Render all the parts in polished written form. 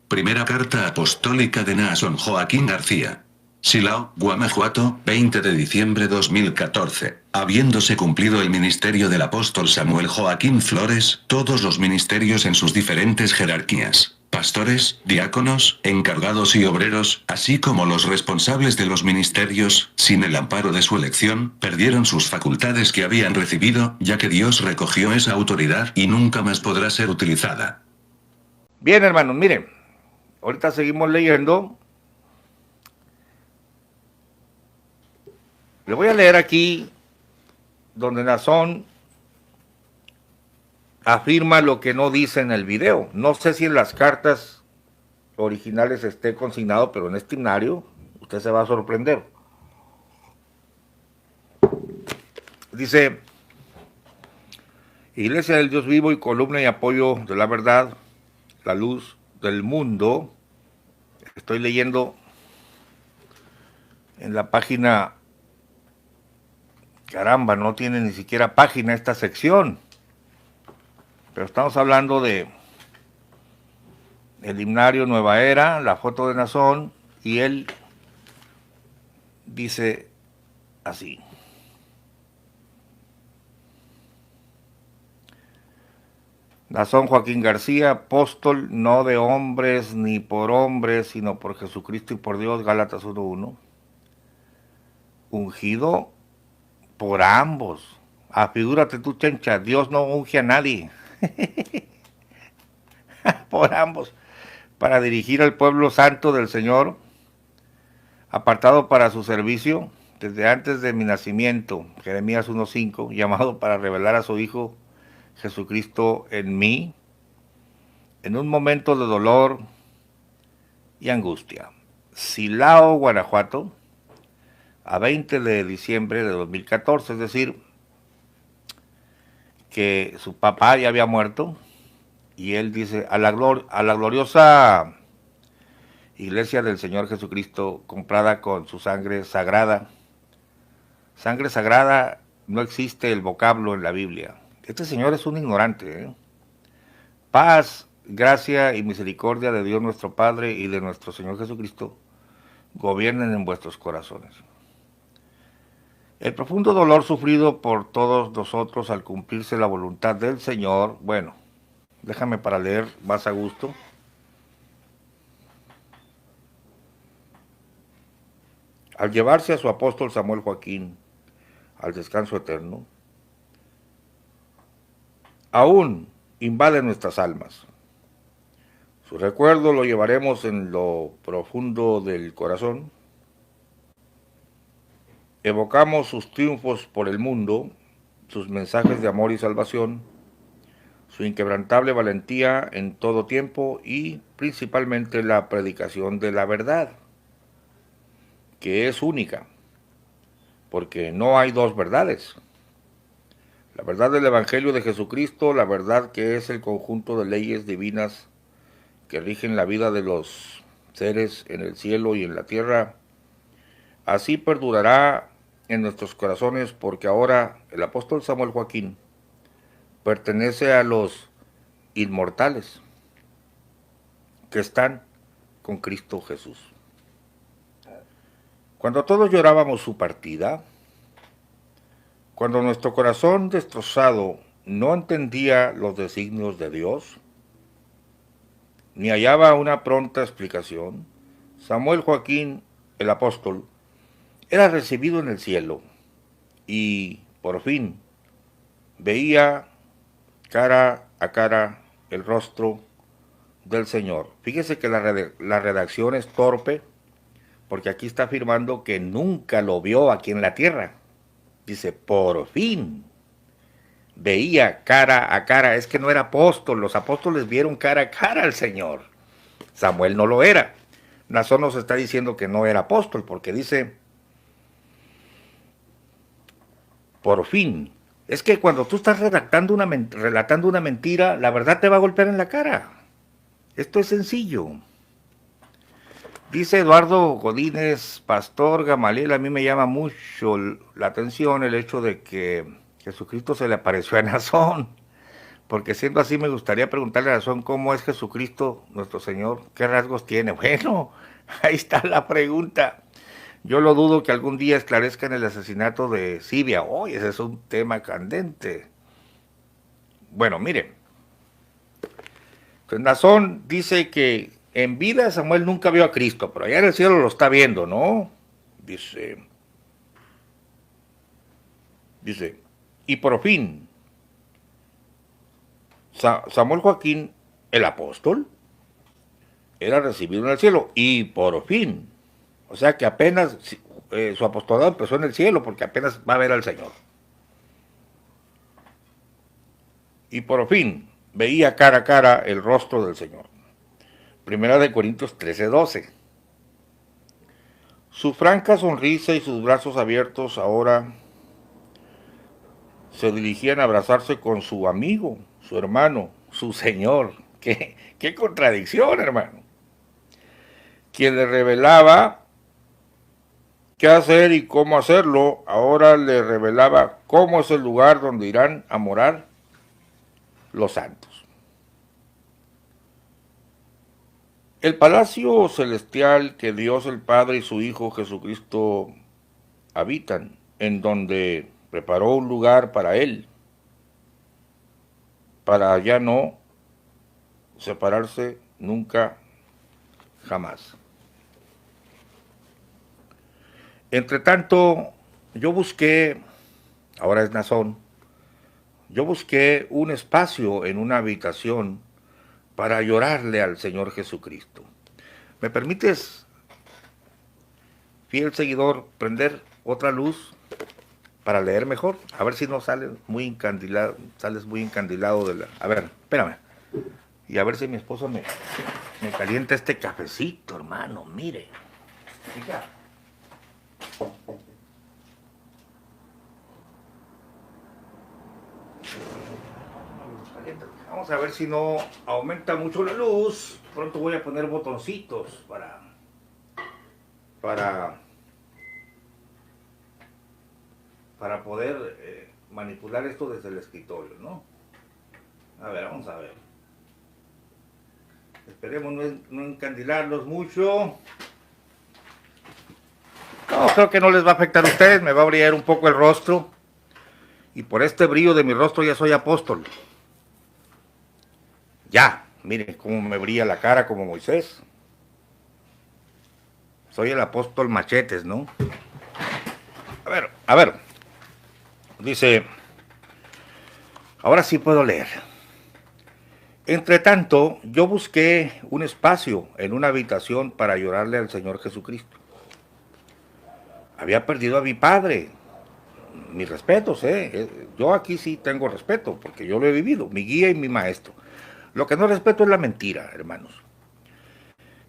Primera carta apostólica de Naasón Joaquín García. Silao, Guanajuato, 20 de diciembre 2014. Habiéndose cumplido el ministerio del apóstol Samuel Joaquín Flores, todos los ministerios en sus diferentes jerarquías, pastores, diáconos, encargados y obreros, así como los responsables de los ministerios, sin el amparo de su elección, perdieron sus facultades que habían recibido, ya que Dios recogió esa autoridad y nunca más podrá ser utilizada. Bien, hermanos, miren, ahorita seguimos leyendo. Le voy a leer aquí donde Naasón afirma lo que no dice en el video. No sé si en las cartas originales esté consignado, pero en este himnario usted se va a sorprender. Dice: Iglesia del Dios vivo y columna y apoyo de la verdad, la luz del mundo. Estoy leyendo en la página... Caramba, no tiene ni siquiera página esta sección. Pero estamos hablando de el himnario Nueva Era, la foto de Naasón, y él dice así: Naasón Joaquín García, apóstol no de hombres ni por hombres, sino por Jesucristo y por Dios, Gálatas 1:1, ungido por ambos. Afigúrate tú, chencha, Dios no unge a nadie. Por ambos, para dirigir al pueblo santo del Señor, apartado para su servicio desde antes de mi nacimiento, Jeremías 1:5, llamado para revelar a su Hijo Jesucristo en mí, en un momento de dolor y angustia. Silao, Guanajuato, a 20 de diciembre de 2014, es decir, que su papá ya había muerto, y él dice: a la gloriosa Iglesia del Señor Jesucristo, comprada con su sangre sagrada. Sangre sagrada, no existe el vocablo en la Biblia. Este señor es un ignorante, ¿eh? Paz, gracia y misericordia de Dios nuestro Padre y de nuestro Señor Jesucristo gobiernen en vuestros corazones. El profundo dolor sufrido por todos nosotros al cumplirse la voluntad del Señor, bueno, déjame para leer más a gusto. Al llevarse a su apóstol Samuel Joaquín al descanso eterno, aún invade nuestras almas. Su recuerdo lo llevaremos en lo profundo del corazón. Evocamos sus triunfos por el mundo, sus mensajes de amor y salvación, su inquebrantable valentía en todo tiempo y principalmente la predicación de la verdad, que es única, porque no hay dos verdades. La verdad del Evangelio de Jesucristo, la verdad que es el conjunto de leyes divinas que rigen la vida de los seres en el cielo y en la tierra, así perdurará en nuestros corazones, porque ahora el apóstol Samuel Joaquín pertenece a los inmortales que están con Cristo Jesús. Cuando todos llorábamos su partida, cuando nuestro corazón destrozado no entendía los designios de Dios, ni hallaba una pronta explicación, Samuel Joaquín, el apóstol, era recibido en el cielo y, por fin, veía cara a cara el rostro del Señor. Fíjese que la redacción es torpe, porque aquí está afirmando que nunca lo vio aquí en la tierra. Dice, por fin veía cara a cara. Es que no era apóstol, los apóstoles vieron cara a cara al Señor. Samuel no lo era. Naasón nos está diciendo que no era apóstol, porque dice, por fin. Es que cuando tú estás relatando una mentira, la verdad te va a golpear en la cara. Esto es sencillo. Dice Eduardo Godínez, pastor Gamaliel, a mí me llama mucho la atención el hecho de que Jesucristo se le apareció a Naasón. Porque siendo así me gustaría preguntarle a Nazón cómo es Jesucristo nuestro Señor, qué rasgos tiene. Bueno, ahí está la pregunta. Yo lo dudo que algún día esclarezcan el asesinato de Sibia. Hoy ese es un tema candente. Bueno, miren, pues Nazón dice que en vida Samuel nunca vio a Cristo, pero allá en el cielo lo está viendo, ¿no? Dice, y por fin, Samuel Joaquín, el apóstol, era recibido en el cielo, y por fin, o sea que apenas su apostolado empezó en el cielo, porque apenas va a ver al Señor. Y por fin veía cara a cara el rostro del Señor. Primera de Corintios 13:12. Su franca sonrisa y sus brazos abiertos ahora se dirigían a abrazarse con su amigo, su hermano, su Señor. ¡Qué contradicción, hermano! Quien le revelaba qué hacer y cómo hacerlo, ahora le revelaba cómo es el lugar donde irán a morar los santos. El palacio celestial que Dios el Padre y su Hijo Jesucristo habitan, en donde preparó un lugar para Él, para ya no separarse nunca, jamás. Entre tanto, yo busqué, ahora es Nazón, yo busqué un espacio en una habitación para llorarle al Señor Jesucristo. ¿Me permites, fiel seguidor, prender otra luz para leer mejor? A ver si no sales muy encandilado de la... A ver, espérame. Y a ver si mi esposo me calienta este cafecito, hermano, mire. Fíjate. Vamos a ver si no aumenta mucho la luz. Pronto voy a poner botoncitos para poder manipular esto desde el escritorio, ¿no? A ver, vamos a ver. Esperemos no encandilarlos mucho. No, creo que no les va a afectar a ustedes, me va a brillar un poco el rostro. Y por este brillo de mi rostro ya soy apóstol. Ya, miren cómo me brilla la cara como Moisés. Soy el apóstol Machetes, ¿no? A ver. Dice, ahora sí puedo leer. Entre tanto, yo busqué un espacio en una habitación para llorarle al Señor Jesucristo. Había perdido a mi padre. Mis respetos, yo aquí sí tengo respeto, porque yo lo he vivido, mi guía y mi maestro. Lo que no respeto es la mentira, hermanos.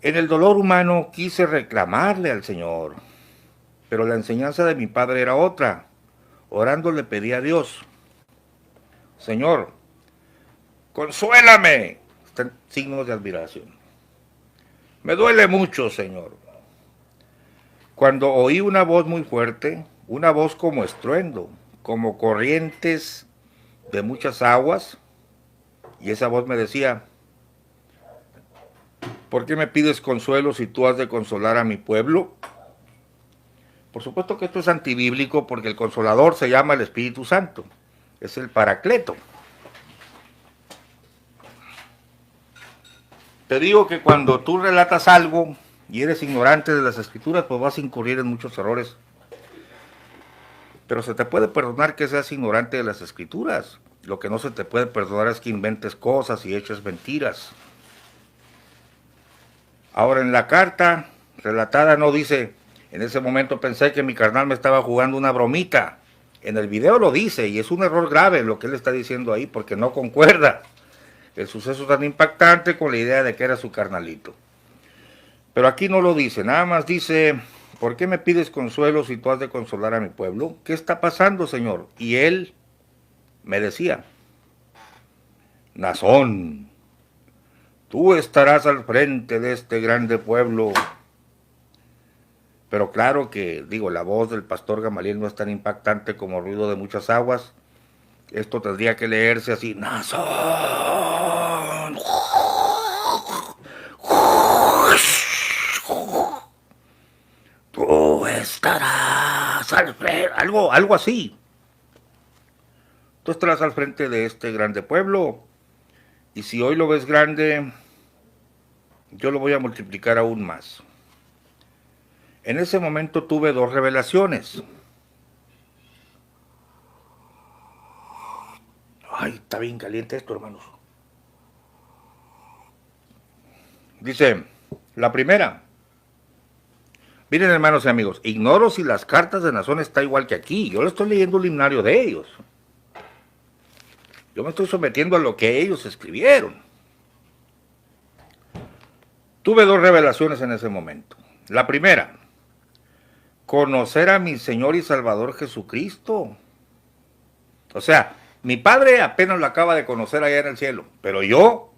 En el dolor humano quise reclamarle al Señor, pero la enseñanza de mi padre era otra. Orando le pedí a Dios, Señor, consuélame. Están signos de admiración. Me duele mucho, Señor. Cuando oí una voz muy fuerte, una voz como estruendo, como corrientes de muchas aguas, y esa voz me decía, ¿por qué me pides consuelo si tú has de consolar a mi pueblo? Por supuesto que esto es antibíblico porque el consolador se llama el Espíritu Santo, es el Paracleto. Te digo que cuando tú relatas algo y eres ignorante de las Escrituras, pues vas a incurrir en muchos errores. Pero se te puede perdonar que seas ignorante de las Escrituras. Lo que no se te puede perdonar es que inventes cosas y eches mentiras. Ahora, en la carta relatada no dice, en ese momento pensé que mi carnal me estaba jugando una bromita. En el video lo dice, y es un error grave lo que él está diciendo ahí, porque no concuerda el suceso tan impactante con la idea de que era su carnalito. Pero aquí no lo dice, nada más dice, ¿por qué me pides consuelo si tú has de consolar a mi pueblo? ¿Qué está pasando, Señor? Y él me decía, Nazón, tú estarás al frente de este grande pueblo. Pero claro que, digo, la voz del pastor Gamaliel no es tan impactante como el ruido de muchas aguas, Esto tendría que leerse así, Nazón. Tú estarás al frente, algo así. Tú estarás al frente de este grande pueblo, y si hoy lo ves grande, yo lo voy a multiplicar aún más. En ese momento tuve dos revelaciones. Ay, está bien caliente esto, hermanos. Dice, la primera. Miren, hermanos y amigos, ignoro si las cartas de Nazón está igual que aquí. Yo le estoy leyendo el himnario de ellos. Yo me estoy sometiendo a lo que ellos escribieron. Tuve dos revelaciones en ese momento. La primera, conocer a mi Señor y Salvador Jesucristo. O sea, mi padre apenas lo acaba de conocer allá en el cielo, pero yo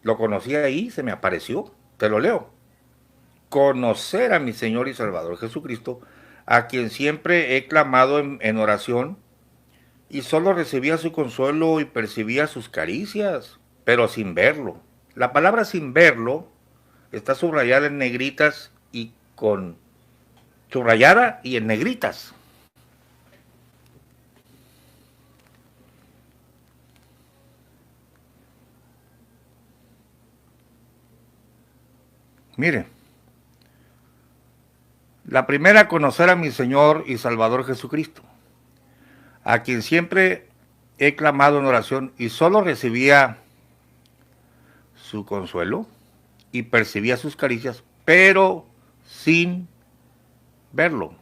lo conocí ahí, se me apareció. Te lo leo. Conocer a mi Señor y Salvador Jesucristo, a quien siempre he clamado en oración, y solo recibía su consuelo y percibía sus caricias, pero sin verlo. La palabra sin verlo está subrayada en negritas y con subrayada y en negritas. Mire, la primera, conocer a mi Señor y Salvador Jesucristo, a quien siempre he clamado en oración y solo recibía su consuelo y percibía sus caricias, pero sin verlo.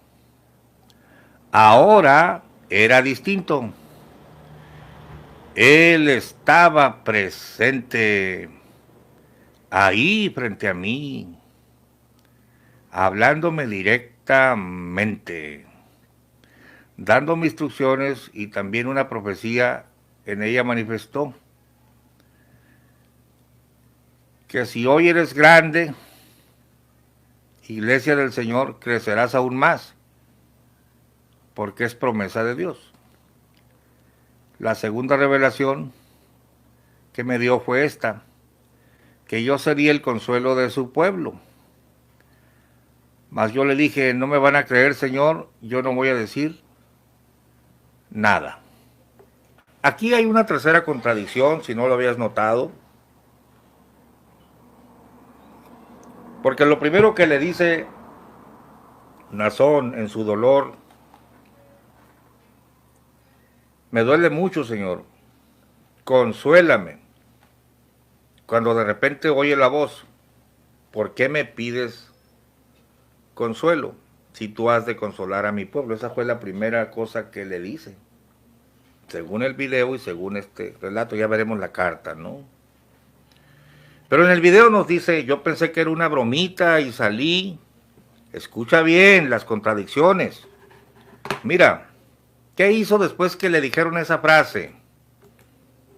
Ahora era distinto. Él estaba presente ahí frente a mí, hablándome directamente, dándome instrucciones, y también una profecía en ella manifestó que si hoy eres grande, iglesia del Señor, crecerás aún más, porque es promesa de Dios. La segunda revelación que me dio fue esta, que yo sería el consuelo de su pueblo. Mas yo le dije, no me van a creer, Señor, yo no voy a decir nada. Aquí hay una tercera contradicción, si no lo habías notado. Porque lo primero que le dice Nazón en su dolor, me duele mucho, Señor, consuélame. Cuando de repente oye la voz, ¿por qué me pides consuelo si tú has de consolar a mi pueblo? Esa fue la primera cosa que le dice. Según el video y según este relato, ya veremos la carta, ¿no? Pero en el video nos dice, yo pensé que era una bromita y salí. Escucha bien las contradicciones. Mira, ¿qué hizo después que le dijeron esa frase?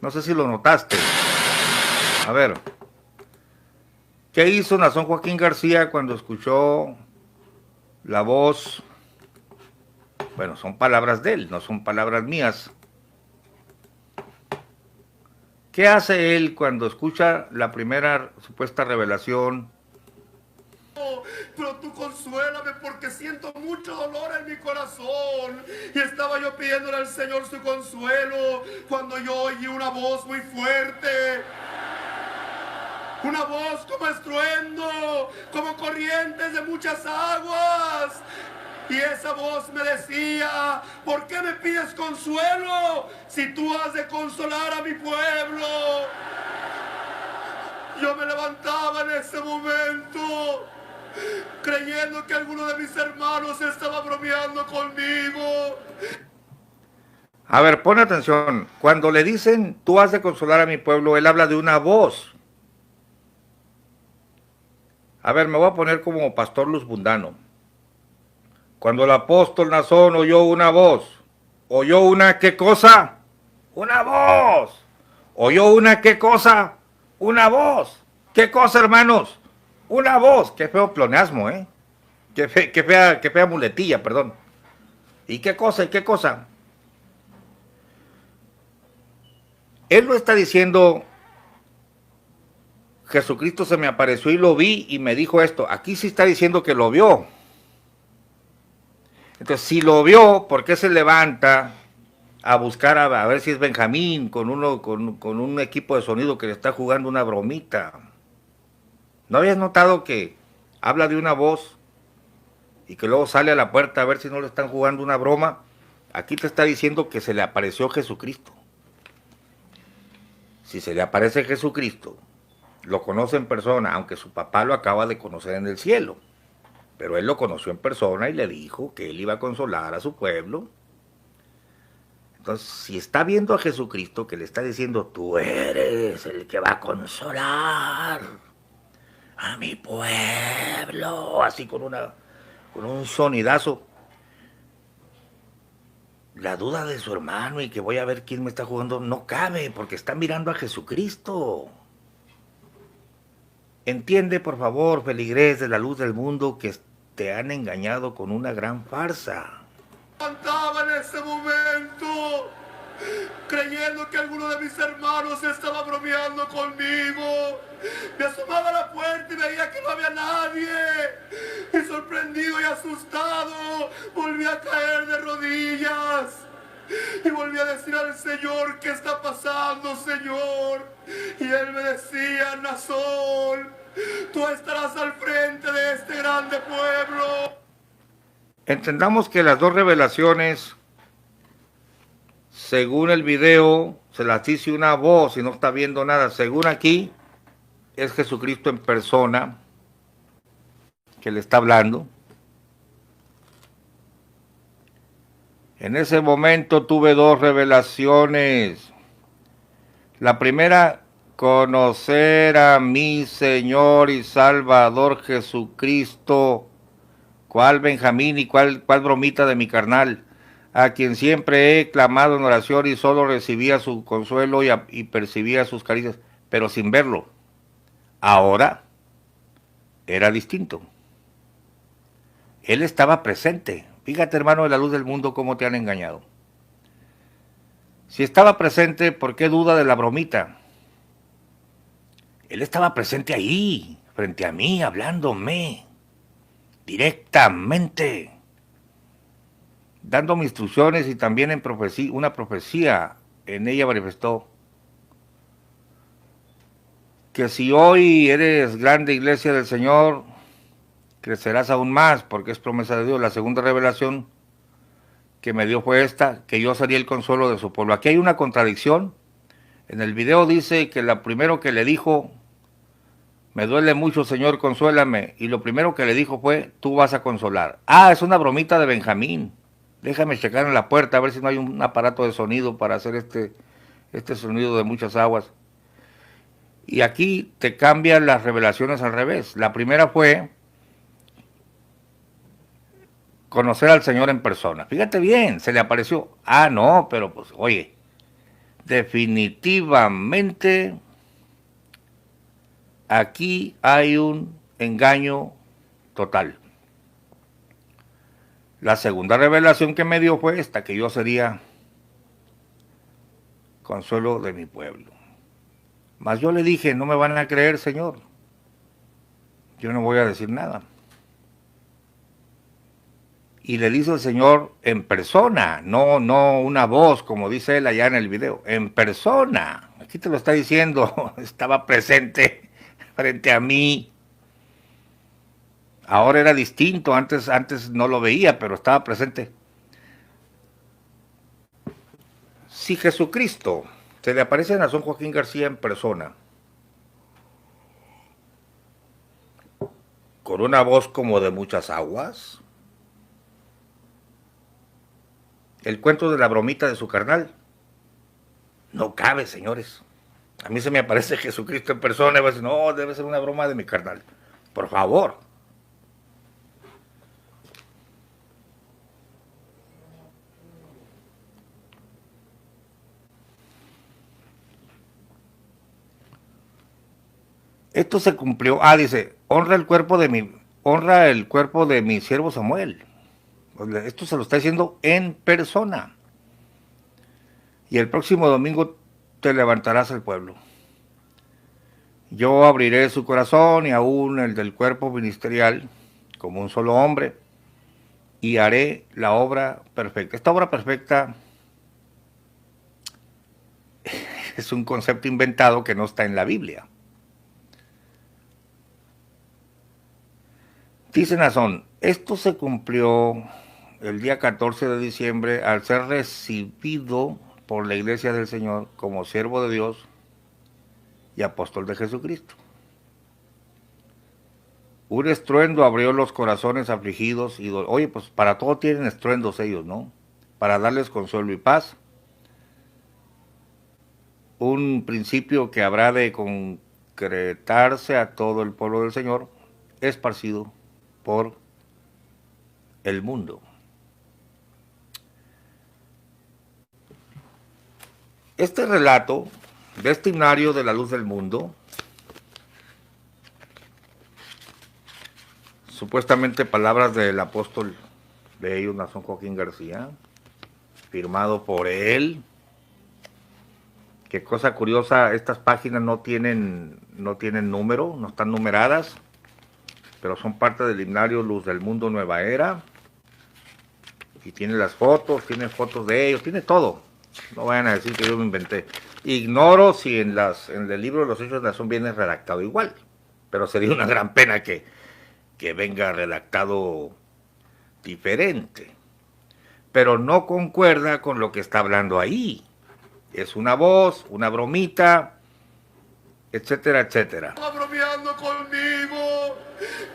No sé si lo notaste. A ver, ¿qué hizo Nazón Joaquín García cuando escuchó la voz? Bueno, son palabras de él, no son palabras mías. ¿Qué hace él cuando escucha la primera supuesta revelación? Pero tú consuélame porque siento mucho dolor en mi corazón. Y estaba yo pidiéndole al Señor su consuelo cuando yo oí una voz muy fuerte. Una voz como estruendo, como corrientes de muchas aguas. Y esa voz me decía, ¿por qué me pides consuelo si tú has de consolar a mi pueblo? Yo me levantaba en ese momento, creyendo que alguno de mis hermanos estaba bromeando conmigo. A ver, pon atención. Cuando le dicen, tú has de consolar a mi pueblo, él habla de una voz. A ver, me voy a poner como Pastor Luz Bundano. Cuando el apóstol Nazón oyó una voz, ¿oyó una qué cosa? ¡Una voz! ¿Oyó una qué cosa? ¡Una voz! ¿Qué cosa, hermanos? Una voz. Qué feo pleonasmo, ¿eh? Qué fea muletilla, perdón. ¿Y qué cosa? ¿Y qué cosa? Él no está diciendo, Jesucristo se me apareció y lo vi y me dijo esto. Aquí sí está diciendo que lo vio. Entonces, si lo vio, ¿por qué se levanta a buscar a ver si es Benjamín con un equipo de sonido que le está jugando una bromita? ¿No habías notado que habla de una voz y que luego sale a la puerta a ver si no le están jugando una broma? Aquí te está diciendo que se le apareció Jesucristo. Si se le aparece Jesucristo, lo conoce en persona, aunque su papá lo acaba de conocer en el cielo. Pero él lo conoció en persona y le dijo que él iba a consolar a su pueblo. Entonces, si está viendo a Jesucristo que le está diciendo, tú eres el que va a consolar a mi pueblo, así con un sonidazo, la duda de su hermano y que voy a ver quién me está jugando no cabe, porque está mirando a Jesucristo. Entiende, por favor, feligrés de la luz del mundo, que te han engañado con una gran farsa. Cantaba en ese momento, creyendo que alguno de mis hermanos estaba bromeando conmigo. Me asomaba a la puerta y veía que no había nadie. Y sorprendido y asustado, volví a caer de rodillas. Y volví a decir al Señor, ¿qué está pasando, Señor? Y Él me decía, Nazón, tú estarás al frente de este grande pueblo. Entendamos que las dos revelaciones, según el video, se las dice una voz y no está viendo nada. Según aquí, es Jesucristo en persona que le está hablando. En ese momento tuve dos revelaciones. La primera, conocer a mi Señor y Salvador Jesucristo. ¿Cuál Benjamín y cuál bromita de mi carnal? A quien siempre he clamado en oración y solo recibía su consuelo y percibía sus caricias, pero sin verlo. Ahora era distinto. Él estaba presente. Fíjate, hermano de la luz del mundo, cómo te han engañado. Si estaba presente, ¿por qué duda de la bromita? Él estaba presente ahí, frente a mí, hablándome directamente, dándome instrucciones y también en profecía, una profecía en ella manifestó que si hoy eres grande iglesia del Señor, crecerás aún más, porque es promesa de Dios. La segunda revelación que me dio fue esta, que yo sería el consuelo de su pueblo. Aquí hay una contradicción. En el video dice que lo primero que le dijo, me duele mucho, Señor, consuélame. Y lo primero que le dijo fue, tú vas a consolar. Ah, es una bromita de Benjamín. Déjame checar en la puerta a ver si no hay un aparato de sonido para hacer este sonido de muchas aguas. Y aquí te cambian las revelaciones al revés. La primera fue conocer al Señor en persona. Fíjate bien, se le apareció. Ah, no, pero pues, oye, definitivamente aquí hay un engaño total. La segunda revelación que me dio fue esta, que yo sería consuelo de mi pueblo. Mas yo le dije, no me van a creer, Señor. Yo no voy a decir nada. Y le dice el Señor en persona, no una voz, como dice él allá en el video, en persona. Aquí te lo está diciendo, estaba presente frente a mí. Ahora era distinto, antes no lo veía, pero estaba presente. Si Jesucristo se le aparece a Nazón Joaquín García en persona, con una voz como de muchas aguas, el cuento de la bromita de su carnal no cabe, señores. A mí se me aparece Jesucristo en persona y va a decir, no, debe ser una broma de mi carnal. Por favor. Esto se cumplió. Ah, dice, honra el cuerpo de mi siervo Samuel. Esto se lo está diciendo en persona. Y el próximo domingo te levantarás el pueblo. Yo abriré su corazón y aún el del cuerpo ministerial como un solo hombre y haré la obra perfecta. Esta obra perfecta es un concepto inventado que no está en la Biblia. Dice Naasón, esto se cumplió el día 14 de diciembre al ser recibido por la iglesia del Señor como siervo de Dios y apóstol de Jesucristo. Un estruendo abrió los corazones afligidos y oye, pues para todo tienen estruendos ellos, ¿no? Para darles consuelo y paz. Un principio que habrá de concretarse a todo el pueblo del Señor, esparcido por el mundo. Este relato de este himnario de la luz del mundo, supuestamente palabras del apóstol de ellos, Naasón Joaquín García, firmado por él. Qué cosa curiosa, estas páginas no tienen número, no están numeradas, pero son parte del himnario Luz del Mundo Nueva Era. Y tiene las fotos, tiene fotos de ellos, tiene todo. No vayan a decir que yo me inventé. Ignoro si en el libro de los Hechos de Naasón viene redactado igual, pero sería una gran pena que venga redactado diferente. Pero no concuerda con lo que está hablando ahí. Es una voz, una bromita, etcétera, etcétera. Estaba bromeando conmigo.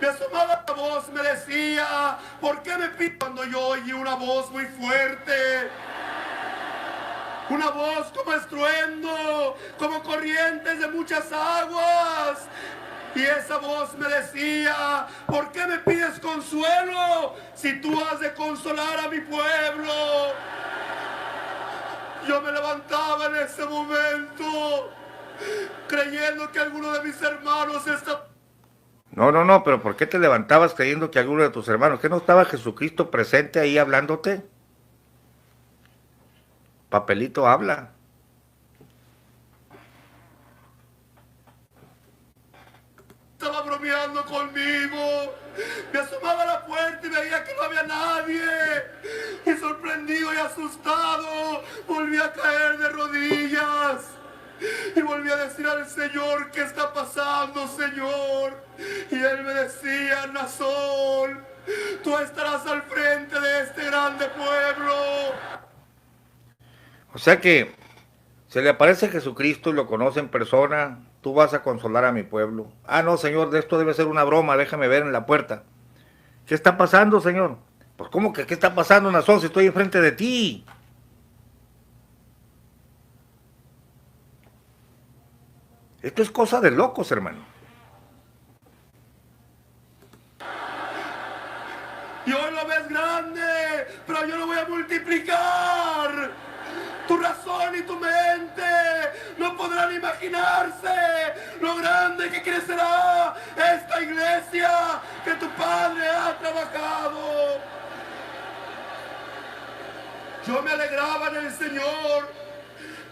Me asomaba la voz, me decía, ¿por qué me pides? Cuando yo oí una voz muy fuerte, una voz como estruendo, como corrientes de muchas aguas. Y esa voz me decía, ¿por qué me pides consuelo si tú has de consolar a mi pueblo? Yo me levantaba en ese momento, creyendo que alguno de mis hermanos está... No, pero ¿por qué te levantabas creyendo que alguno de tus hermanos? ¿Que no estaba Jesucristo presente ahí hablándote? Papelito habla. Estaba bromeando conmigo. Me asomaba a la puerta y veía que no había nadie. Y sorprendido y asustado, volví a caer de rodillas. Y volví a decir al Señor, ¿qué está pasando, Señor? Y Él me decía, Naasón, tú estarás al frente de este grande pueblo. O sea que se le aparece Jesucristo y lo conoce en persona. Tú vas a consolar a mi pueblo. Ah, no, Señor, de esto debe ser una broma, déjame ver en la puerta. ¿Qué está pasando, Señor? Pues, ¿cómo que qué está pasando, Naasón, si estoy enfrente de ti? Esto es cosa de locos, hermano. Y hoy lo ves grande, pero yo lo voy a multiplicar. Tu razón y tu mente no podrán imaginarse lo grande que crecerá esta iglesia que tu Padre ha trabajado. Yo me alegraba en el Señor,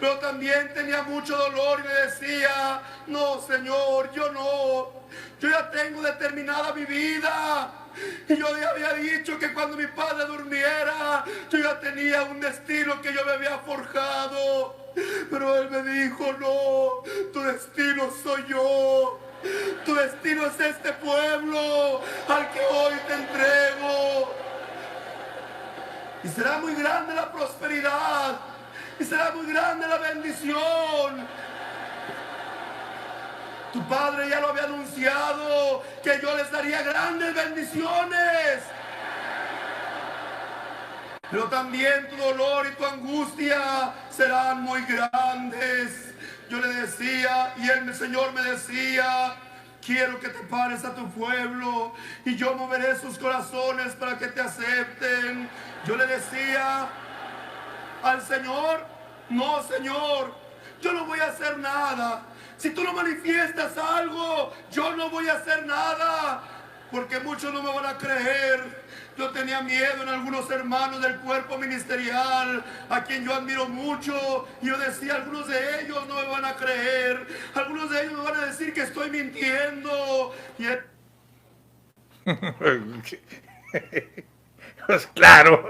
pero también tenía mucho dolor y me decía, no, Señor, yo no. Yo ya tengo determinada mi vida. Y yo ya había dicho que cuando mi padre durmiera, yo ya tenía un destino que yo me había forjado. Pero él me dijo, no, tu destino soy yo. Tu destino es este pueblo al que hoy te entrego. Y será muy grande la prosperidad. Y será muy grande la bendición. Tu padre ya lo había anunciado, que yo les daría grandes bendiciones. Pero también tu dolor y tu angustia serán muy grandes. Yo le decía, y el Señor me decía, quiero que te pares a tu pueblo y yo moveré sus corazones para que te acepten. Yo le decía al Señor, no, Señor, yo no voy a hacer nada. Si tú no manifiestas algo, yo no voy a hacer nada. porque muchos no me van a creer. Yo tenía miedo en algunos hermanos del cuerpo ministerial, a quien yo admiro mucho. Y yo decía, algunos de ellos no me van a creer, algunos de ellos me van a decir que estoy mintiendo. Y pues claro,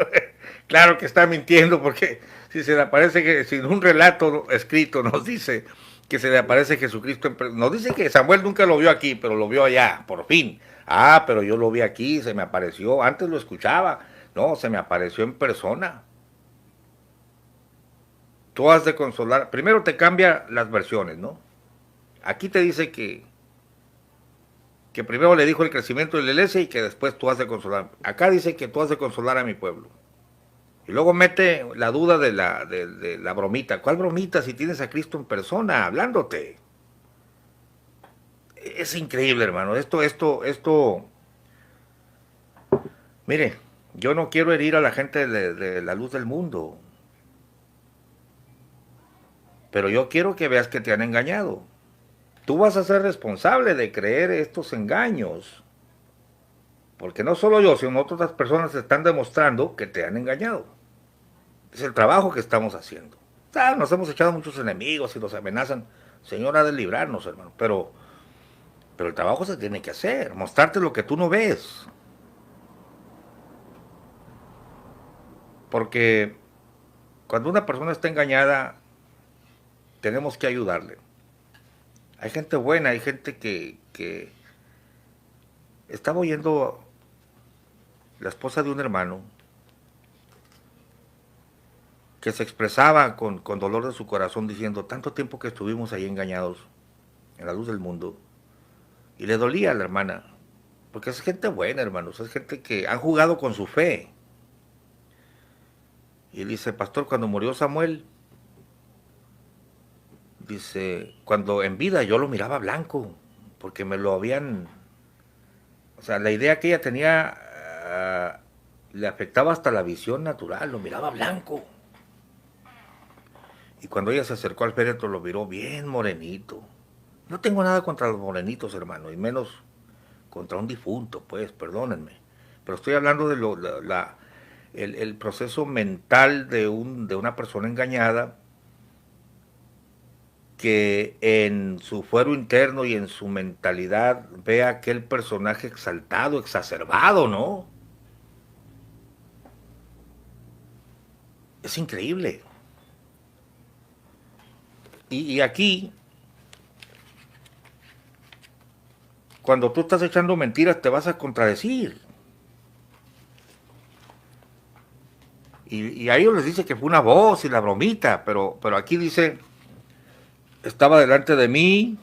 claro que está mintiendo, porque si se le aparece que, si un relato escrito nos dice que se le aparece Jesucristo, nos dice que Samuel nunca lo vio aquí, pero lo vio allá, por fin. Ah, pero yo lo vi aquí, se me apareció, antes lo escuchaba, no, se me apareció en persona. Tú has de consolar, primero te cambia las versiones, ¿no? Aquí te dice que primero le dijo el crecimiento de la iglesia y que después tú has de consolar. Acá dice que tú has de consolar a mi pueblo. Y luego mete la duda de la bromita. ¿Cuál bromita si tienes a Cristo en persona hablándote? Es increíble, hermano. Esto. Mire, yo no quiero herir a la gente de la luz del mundo. Pero yo quiero que veas que te han engañado. Tú vas a ser responsable de creer estos engaños. Porque no solo yo, sino otras personas están demostrando que te han engañado. Es el trabajo que estamos haciendo. Nos hemos echado muchos enemigos y nos amenazan. Señor ha de librarnos, hermano. Pero el trabajo se tiene que hacer. Mostrarte lo que tú no ves. Porque cuando una persona está engañada, tenemos que ayudarle. Hay gente buena, hay gente que estaba oyendo la esposa de un hermano que se expresaba con dolor de su corazón diciendo, tanto tiempo que estuvimos ahí engañados en la luz del mundo, y le dolía a la hermana, porque es gente buena, hermanos, es gente que han jugado con su fe. Y dice, pastor, cuando murió Samuel, dice, cuando en vida yo lo miraba blanco, porque me lo habían, o sea, la idea que ella tenía le afectaba hasta la visión natural, lo miraba blanco. Y cuando ella se acercó al féretro lo miró bien morenito. No tengo nada contra los morenitos, hermano, y menos contra un difunto, pues, perdónenme. Pero estoy hablando de el proceso mental de una persona engañada, que en su fuero interno y en su mentalidad ve a aquel personaje exaltado, exacerbado, ¿no? Es increíble. Y aquí, cuando tú estás echando mentiras, te vas a contradecir. Y a ellos les dice que fue una voz y la bromita, pero aquí dice, estaba delante de mí.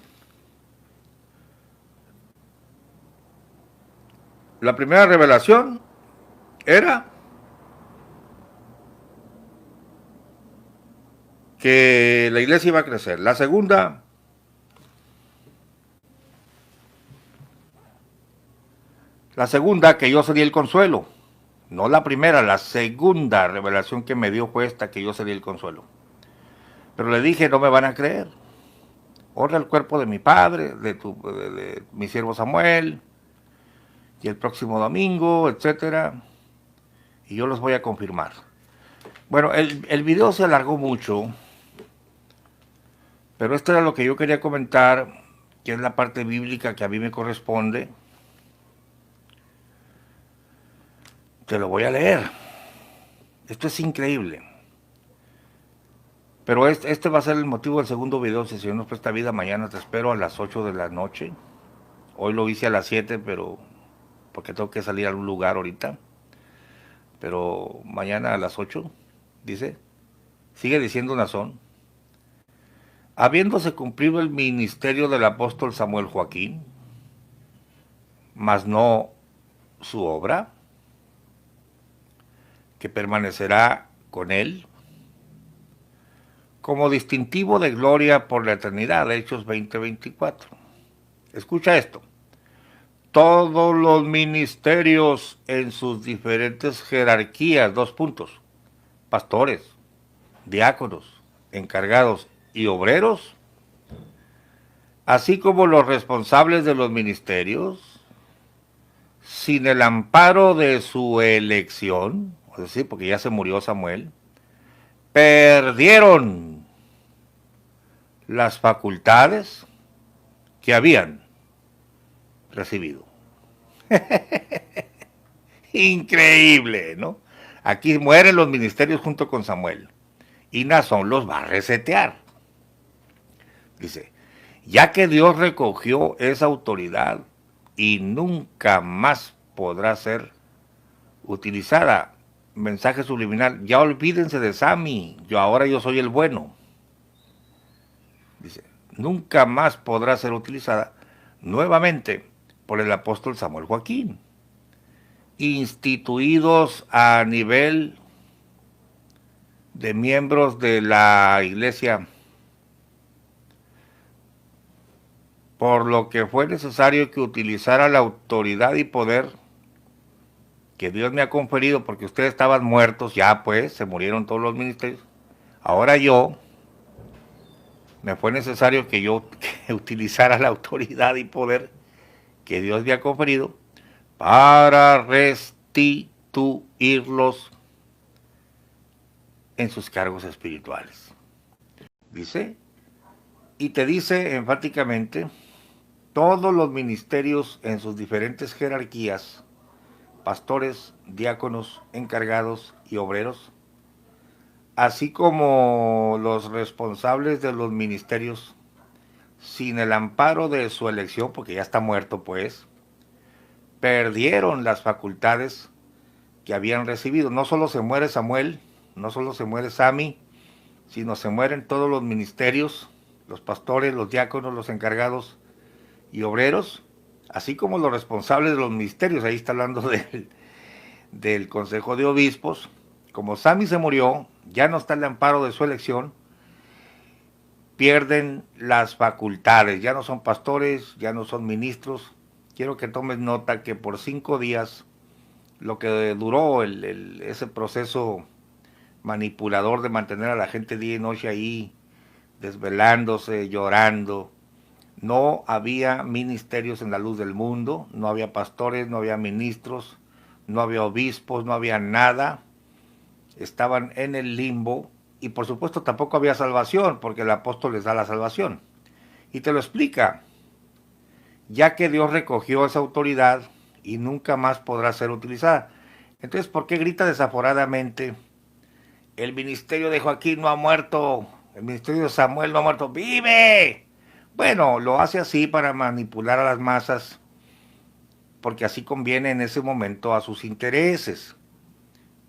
La primera revelación era que la iglesia iba a crecer. La segunda, que yo sería el consuelo. No la primera, la segunda revelación que me dio fue esta, que yo sería el consuelo. Pero le dije, no me van a creer. Honra el cuerpo de mi padre, de mi siervo Samuel, y el próximo domingo, etcétera, y yo los voy a confirmar. Bueno, el video se alargó mucho, pero esto era lo que yo quería comentar, que es la parte bíblica que a mí me corresponde. Te lo voy a leer. Esto es increíble. Pero este va a ser el motivo del segundo video. Si el Señor nos presta vida, mañana te espero a las 8 de la noche. Hoy lo hice a las 7, pero porque tengo que salir a un lugar ahorita. Pero mañana a las 8, dice, sigue diciendo Nazón. Habiéndose cumplido el ministerio del apóstol Samuel Joaquín, mas no su obra, que permanecerá con él, como distintivo de gloria por la eternidad, Hechos 20:24. Escucha esto. Todos los ministerios en sus diferentes jerarquías, 2 puntos, pastores, diáconos, encargados y obreros, así como los responsables de los ministerios, sin el amparo de su elección, es decir, porque ya se murió Samuel, perdieron las facultades que habían recibido. Increíble, ¿no? Aquí mueren los ministerios junto con Samuel y Naasón los va a resetear. Dice, ya que Dios recogió esa autoridad y nunca más podrá ser utilizada. Mensaje subliminal, ya olvídense de Sami, ahora yo soy el bueno. Dice, nunca más podrá ser utilizada nuevamente por el apóstol Samuel Joaquín. Instituidos a nivel de miembros de la iglesia, por lo que fue necesario que utilizara la autoridad y poder que Dios me ha conferido, porque ustedes estaban muertos, ya pues, se murieron todos los ministerios. Ahora me fue necesario que yo utilizara la autoridad y poder que Dios me ha conferido para restituirlos en sus cargos espirituales. Dice, y te dice enfáticamente, todos los ministerios en sus diferentes jerarquías, pastores, diáconos, encargados y obreros, así como los responsables de los ministerios, sin el amparo de su elección, porque ya está muerto pues, perdieron las facultades que habían recibido. No solo se muere Samuel, no solo se muere Sami, sino se mueren todos los ministerios, los pastores, los diáconos, los encargados y obreros, así como los responsables de los ministerios. Ahí está hablando del Consejo de Obispos. Como Sami se murió, ya no está el amparo de su elección, pierden las facultades, ya no son pastores, ya no son ministros. Quiero que tomes nota que por 5 días, lo que duró ese proceso manipulador de mantener a la gente día y noche ahí, desvelándose, llorando, no había ministerios en la luz del mundo, no había pastores, no había ministros, no había obispos, no había nada. Estaban en el limbo y por supuesto tampoco había salvación, porque el apóstol les da la salvación. Y te lo explica, ya que Dios recogió esa autoridad y nunca más podrá ser utilizada. Entonces, ¿por qué grita desaforadamente? El ministerio de Joaquín no ha muerto, el ministerio de Samuel no ha muerto, ¡vive! Bueno, lo hace así para manipular a las masas, porque así conviene en ese momento a sus intereses.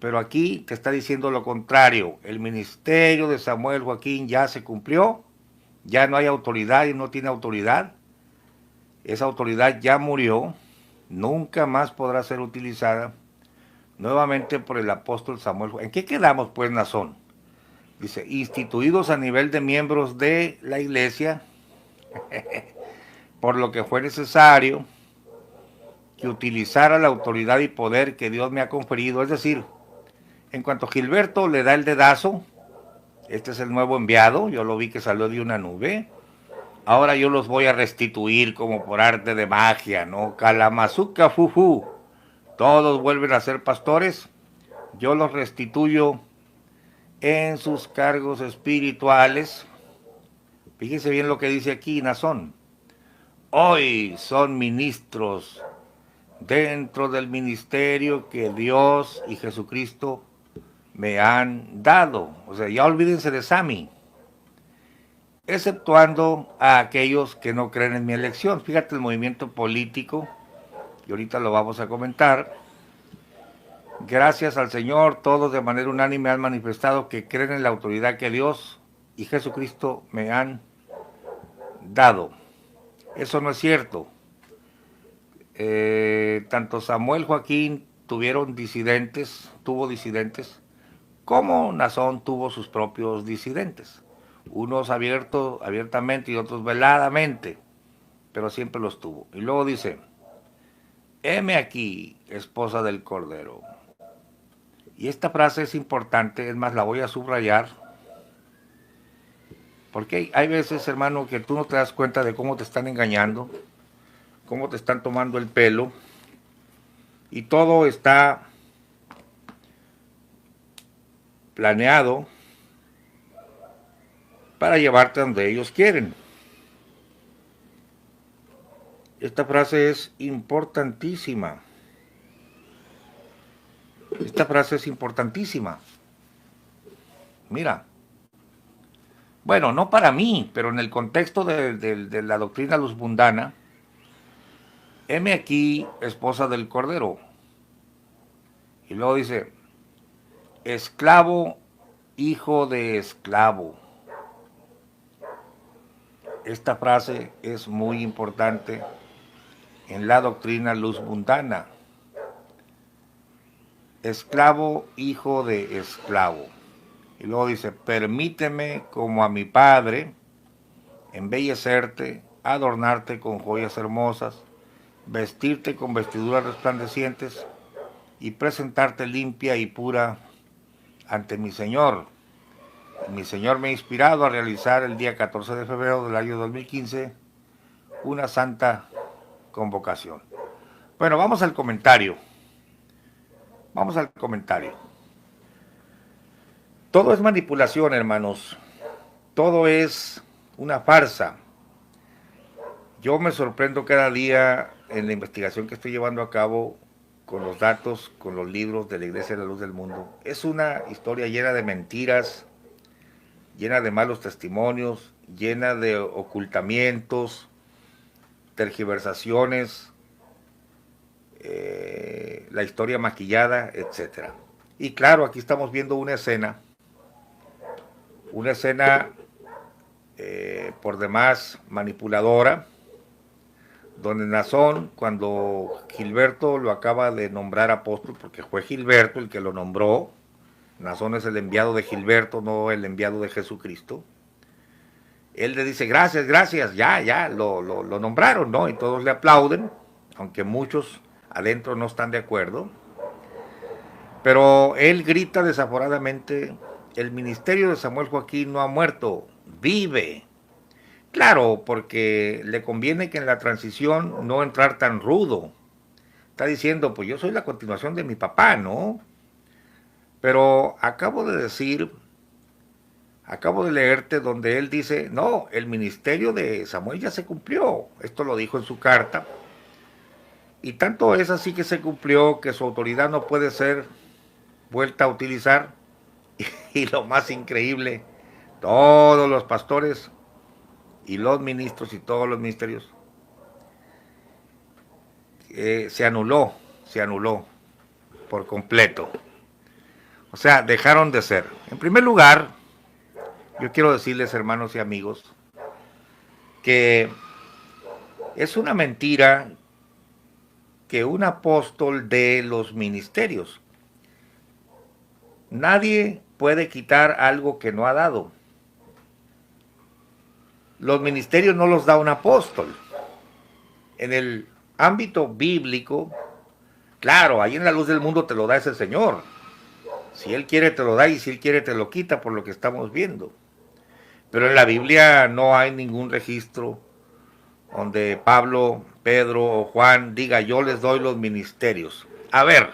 Pero aquí te está diciendo lo contrario, el ministerio de Samuel Joaquín ya se cumplió, ya no hay autoridad y no tiene autoridad, esa autoridad ya murió, nunca más podrá ser utilizada nuevamente por el apóstol Samuel. ¿En qué quedamos pues, Naasón? Dice, instituidos a nivel de miembros de la iglesia, por lo que fue necesario que utilizara la autoridad y poder que Dios me ha conferido. Es decir, en cuanto Gilberto le da el dedazo, este es el nuevo enviado, yo lo vi que salió de una nube, ahora yo los voy a restituir como por arte de magia, ¿no? Calamazuca fufu, todos vuelven a ser pastores, yo los restituyo en sus cargos espirituales. Fíjense bien lo que dice aquí Naasón. Hoy son ministros dentro del ministerio que Dios y Jesucristo me han dado. O sea, ya olvídense de Sami, exceptuando a aquellos que no creen en mi elección. Fíjate el movimiento político, y ahorita lo vamos a comentar. Gracias al Señor, todos de manera unánime han manifestado que creen en la autoridad que Dios y Jesucristo me han dado. Eso no es cierto. Tanto Samuel Joaquín tuvo disidentes, como Naasón tuvo sus propios disidentes. Unos abiertamente y otros veladamente, pero siempre los tuvo. Y luego dice, heme aquí, esposa del Cordero. Y esta frase es importante, es más, la voy a subrayar, porque hay veces, hermano, que tú no te das cuenta de cómo te están engañando, cómo te están tomando el pelo, Y todo está planeado para llevarte donde ellos quieren. Esta frase es importantísima. Esta frase es importantísima. Mira. Bueno, no para mí, pero en el contexto de la doctrina luz mundana, heme aquí, esposa del Cordero. Y luego dice, esclavo, hijo de esclavo. Esta frase es muy importante en la doctrina luz mundana. Esclavo, hijo de esclavo. Y luego dice, permíteme como a mi Padre embellecerte, adornarte con joyas hermosas, vestirte con vestiduras resplandecientes y presentarte limpia y pura ante mi Señor. Mi Señor me ha inspirado a realizar el día 14 de febrero del año 2015 una santa convocación. Bueno, vamos al comentario. Vamos al comentario. Todo es manipulación, hermanos. Todo es una farsa. Yo me sorprendo cada día en la investigación que estoy llevando a cabo con los datos, con los libros de la Iglesia de la Luz del Mundo. Es una historia llena de mentiras, llena de malos testimonios, llena de ocultamientos, tergiversaciones, la historia maquillada, etc. Y claro, aquí estamos viendo una escena por demás manipuladora, donde Nazón, cuando Gilberto lo acaba de nombrar apóstol, porque fue Gilberto el que lo nombró, Nazón es el enviado de Gilberto, no el enviado de Jesucristo, él le dice, gracias, gracias, ya, lo nombraron, ¿no? Y todos le aplauden, aunque muchos adentro no están de acuerdo, pero él grita desaforadamente, el ministerio de Samuel Joaquín no ha muerto, vive. Claro, porque le conviene que en la transición no entrar tan rudo. Está diciendo, pues yo soy la continuación de mi papá, ¿no? Pero acabo de leerte donde él dice, no, el ministerio de Samuel ya se cumplió. Esto lo dijo en su carta. Y tanto es así que se cumplió que su autoridad no puede ser vuelta a utilizar. Y lo más increíble, todos los pastores y los ministros y todos los ministerios se anuló por completo. O sea, dejaron de ser. En primer lugar, yo quiero decirles, hermanos y amigos, que es una mentira que un apóstol dé los ministerios. Nadie puede quitar algo que no ha dado. Los ministerios no los da un apóstol. En el ámbito bíblico, claro, ahí en la luz del mundo te lo da ese Señor. Si Él quiere te lo da y si Él quiere te lo quita, por lo que estamos viendo. Pero en la Biblia no hay ningún registro donde Pablo, Pedro o Juan diga yo les doy los ministerios. A ver,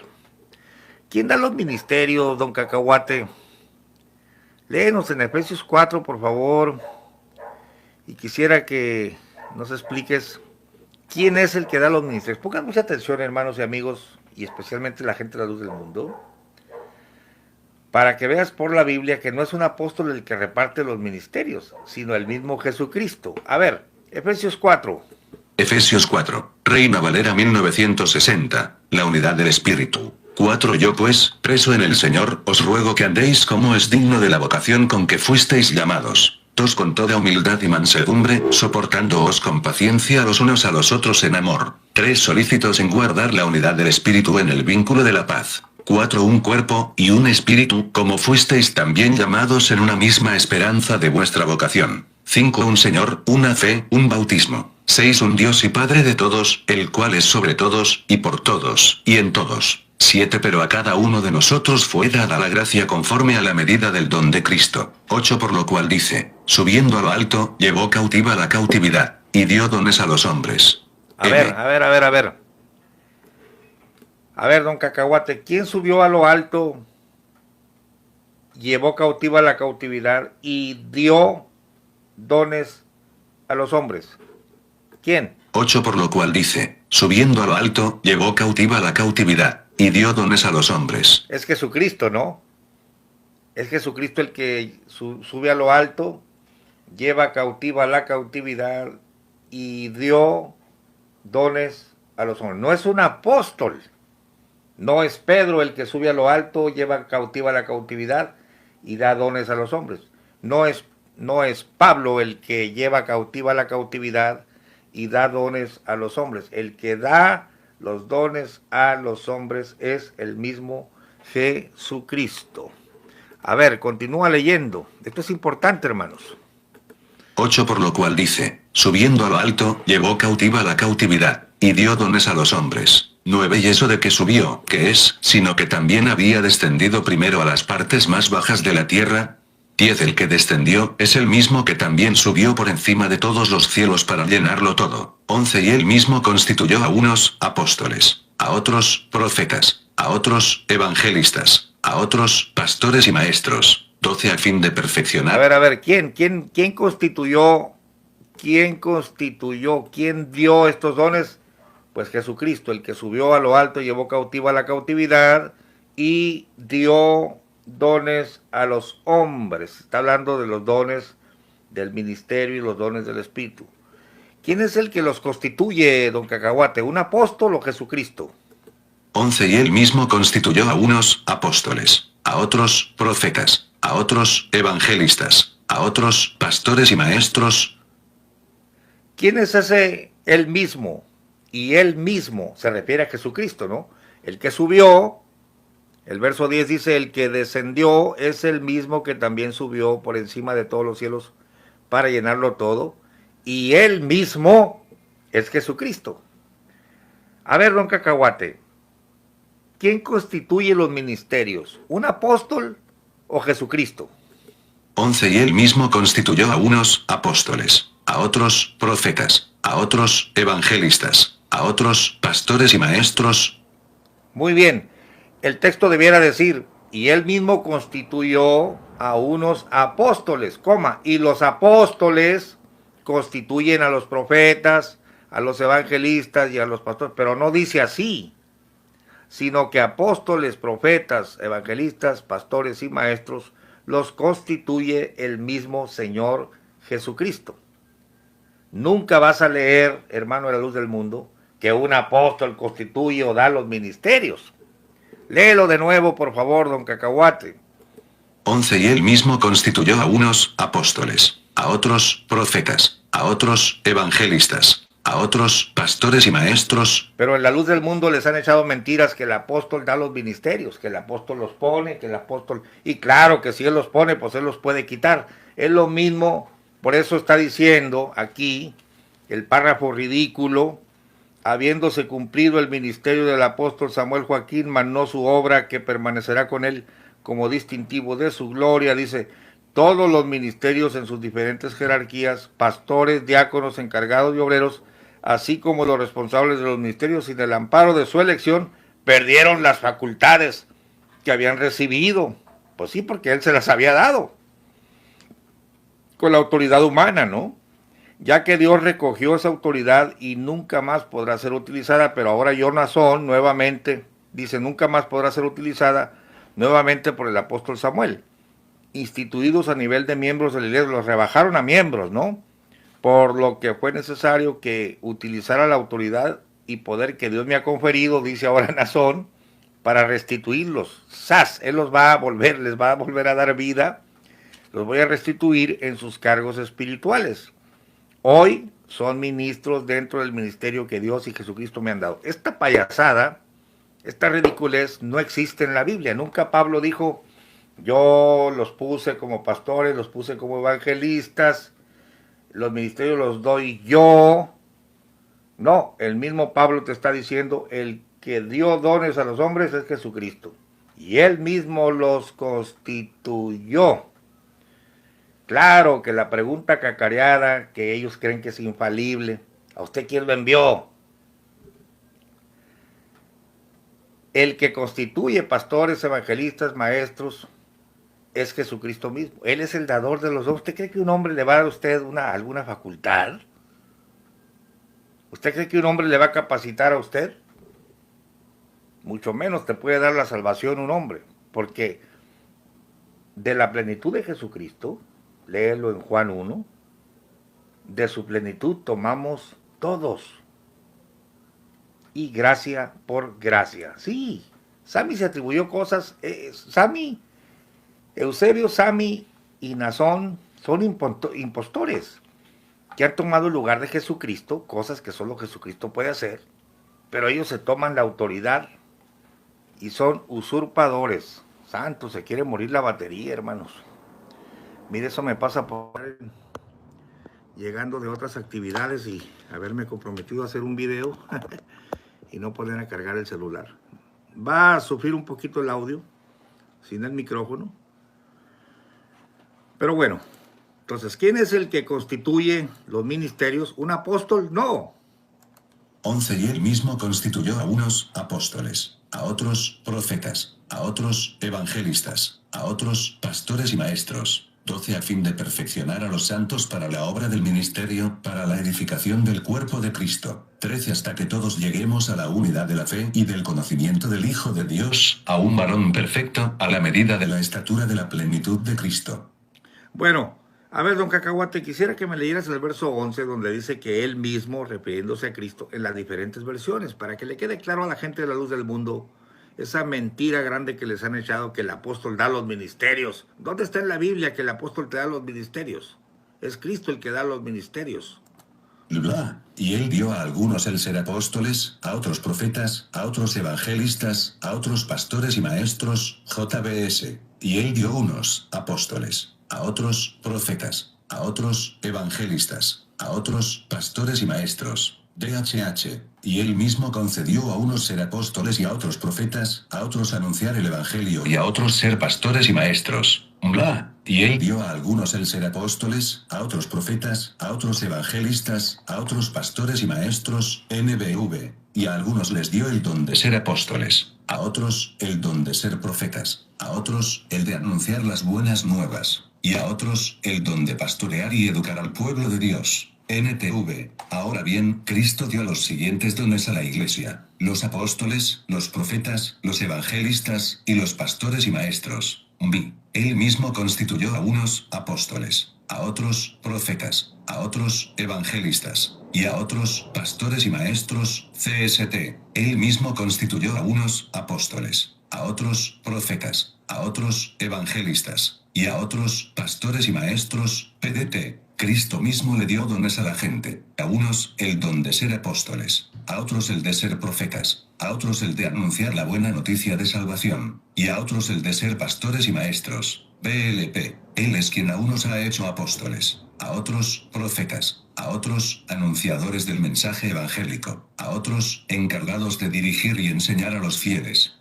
¿quién da los ministerios, don Cacahuate? Léenos en Efesios 4, por favor. Y quisiera que nos expliques quién es el que da los ministerios. Pongan mucha atención, hermanos y amigos, y especialmente la gente de la luz del mundo, para que veas por la Biblia que no es un apóstol el que reparte los ministerios, sino el mismo Jesucristo. A ver, Efesios 4. Efesios 4, Reina Valera 1960, la unidad del Espíritu. 4 Yo pues, preso en el Señor, os ruego que andéis como es digno de la vocación con que fuisteis llamados. 2 Con toda humildad y mansedumbre, soportándoos con paciencia los unos a los otros en amor. 3 Solícitos en guardar la unidad del Espíritu en el vínculo de la paz. 4 Un cuerpo y un espíritu, como fuisteis también llamados en una misma esperanza de vuestra vocación. 5 Un Señor, una fe, un bautismo. 6 Un Dios y Padre de todos, el cual es sobre todos, y por todos, y en todos. 7 Pero a cada uno de nosotros fue dada la gracia conforme a la medida del don de Cristo. 8 Por lo cual dice, subiendo a lo alto, llevó cautiva la cautividad, y dio dones a los hombres. A ver. A ver, don Cacahuate, ¿quién subió a lo alto, llevó cautiva la cautividad y dio dones a los hombres? ¿Quién? 8 por lo cual dice, subiendo a lo alto, llevó cautiva la cautividad, y dio dones a los hombres. Es Jesucristo, ¿no? Es Jesucristo el que sube a lo alto, lleva cautiva la cautividad y dio dones a los hombres. No es un apóstol, no es Pedro el que sube a lo alto, lleva cautiva la cautividad y da dones a los hombres. No es Pablo el que lleva cautiva la cautividad y da dones a los hombres. El que da los dones a los hombres es el mismo Jesucristo. A ver, continúa leyendo. Esto es importante, hermanos. 8 por lo cual dice, subiendo a lo alto, llevó cautiva la cautividad, y dio dones a los hombres. 9 y eso de que subió, ¿qué es? Sino que también había descendido primero a las partes más bajas de la tierra. 10 el que descendió, es el mismo que también subió por encima de todos los cielos para llenarlo todo. 11 y él mismo constituyó a unos, apóstoles, a otros, profetas, a otros, evangelistas, a otros, pastores y maestros. 12 a fin de perfeccionar. A ver, ¿quién constituyó, quién dio estos dones? Pues Jesucristo, el que subió a lo alto, llevó cautiva la cautividad y dio dones a los hombres. Está hablando de los dones del ministerio y los dones del Espíritu. ¿Quién es el que los constituye, don Cacahuate? ¿Un apóstol o Jesucristo? 11 y él mismo constituyó a unos, apóstoles, a otros, profetas, a otros, evangelistas, a otros, pastores y maestros. ¿Quién es ese él mismo? Y él mismo se refiere a Jesucristo, ¿no? El que subió, el verso 10 dice, el que descendió es el mismo que también subió por encima de todos los cielos para llenarlo todo. Y él mismo es Jesucristo. A ver, don Cacahuate, ¿quién constituye los ministerios? ¿Un apóstol o Jesucristo? 11 y él mismo constituyó a unos, apóstoles, a otros, profetas, a otros, evangelistas, a otros, pastores y maestros. Muy bien, el texto debiera decir, y él mismo constituyó a unos apóstoles, y los apóstoles constituyen a los profetas, a los evangelistas y a los pastores, pero no dice así, sino que apóstoles, profetas, evangelistas, pastores y maestros los constituye el mismo Señor Jesucristo. Nunca vas a leer, hermano de la luz del mundo, que un apóstol constituye o da los ministerios. Léelo de nuevo, por favor, don Cacahuate. 11 y él mismo constituyó a unos, apóstoles, a otros, profetas, a otros, evangelistas, a otros, pastores y maestros. Pero en la luz del mundo les han echado mentiras que el apóstol da los ministerios, que el apóstol los pone, que el apóstol... Y claro que si él los pone, pues él los puede quitar. Es lo mismo, por eso está diciendo aquí el párrafo ridículo, habiéndose cumplido el ministerio del apóstol Samuel Joaquín, mandó su obra que permanecerá con él como distintivo de su gloria. Dice, todos los ministerios en sus diferentes jerarquías, pastores, diáconos, encargados y obreros, así como los responsables de los ministerios, sin el amparo de su elección, perdieron las facultades que habían recibido. Pues sí, porque él se las había dado con la autoridad humana, ¿no? Ya que Dios recogió esa autoridad y nunca más podrá ser utilizada, pero ahora Jonasón nuevamente, dice, nunca más podrá ser utilizada nuevamente por el apóstol Samuel. Instituidos a nivel de miembros de la iglesia, los rebajaron a miembros, ¿no? Por lo que fue necesario que utilizara la autoridad y poder que Dios me ha conferido, dice ahora Nazón, para restituirlos. Él los va a volver, les va a volver a dar vida, los voy a restituir en sus cargos espirituales. Hoy son ministros dentro del ministerio que Dios y Jesucristo me han dado. Esta payasada, esta ridiculez no existe en la Biblia. Nunca Pablo dijo, yo los puse como pastores, los puse como evangelistas, los ministerios los doy yo. No, el mismo Pablo te está diciendo, el que dio dones a los hombres es Jesucristo. Y él mismo los constituyó. Claro que la pregunta cacareada, que ellos creen que es infalible, ¿a usted quién lo envió? El que constituye pastores, evangelistas, maestros, es Jesucristo mismo. Él es el dador de los dones. ¿Usted cree que un hombre le va a dar a usted alguna facultad? ¿Usted cree que un hombre le va a capacitar a usted? Mucho menos te puede dar la salvación un hombre, porque de la plenitud de Jesucristo, léelo en Juan 1, de su plenitud tomamos todos, y gracia por gracia. Sí, Sammy se atribuyó cosas, Eusebio, Sammy y Nazón son impostores, que han tomado el lugar de Jesucristo, cosas que solo Jesucristo puede hacer, pero ellos se toman la autoridad y son usurpadores. Santo, se quiere morir la batería, hermanos. Mire, eso me pasa por llegando de otras actividades y haberme comprometido a hacer un video y no poder a cargar el celular. Va a sufrir un poquito el audio, sin el micrófono. Pero bueno, entonces, ¿quién es el que constituye los ministerios? ¿Un apóstol? No. 11. Y él mismo constituyó a unos apóstoles, a otros profetas, a otros evangelistas, a otros pastores y maestros. 12. A fin de perfeccionar a los santos para la obra del ministerio, para la edificación del cuerpo de Cristo. 13. Hasta que todos lleguemos a la unidad de la fe y del conocimiento del Hijo de Dios, a un varón perfecto, a la medida de la estatura de la plenitud de Cristo. Bueno, a ver, don Cacahuate, quisiera que me leyeras el verso 11, donde dice que él mismo, refiriéndose a Cristo, en las diferentes versiones, para que le quede claro a la gente de la luz del mundo esa mentira grande que les han echado, que el apóstol da los ministerios. ¿Dónde está en la Biblia que el apóstol te da los ministerios? Es Cristo el que da los ministerios. Bla. Y él dio a algunos el ser apóstoles, a otros profetas, a otros evangelistas, a otros pastores y maestros, JBS. Y él dio unos apóstoles, a otros profetas, a otros evangelistas, a otros pastores y maestros, DHH. Y él mismo concedió a unos ser apóstoles y a otros profetas, a otros anunciar el evangelio y a otros ser pastores y maestros. Bla. Y él dio a algunos el ser apóstoles, a otros profetas, a otros evangelistas, a otros pastores y maestros, NBV. Y a algunos les dio el don de ser apóstoles, a otros el don de ser profetas, a otros el de anunciar las buenas nuevas, y a otros el don de pastorear y educar al pueblo de Dios. NTV. Ahora bien, Cristo dio los siguientes dones a la iglesia: los apóstoles, los profetas, los evangelistas, y los pastores y maestros. B. Él mismo constituyó a unos apóstoles, a otros profetas, a otros evangelistas, y a otros pastores y maestros, CST. Él mismo constituyó a unos apóstoles, a otros profetas, a otros evangelistas, y a otros pastores y maestros, PDT. Cristo mismo le dio dones a la gente, a unos el don de ser apóstoles, a otros el de ser profetas, a otros el de anunciar la buena noticia de salvación, y a otros el de ser pastores y maestros, BLP. Él es quien a unos ha hecho apóstoles, a otros profetas, a otros anunciadores del mensaje evangélico, a otros encargados de dirigir y enseñar a los fieles.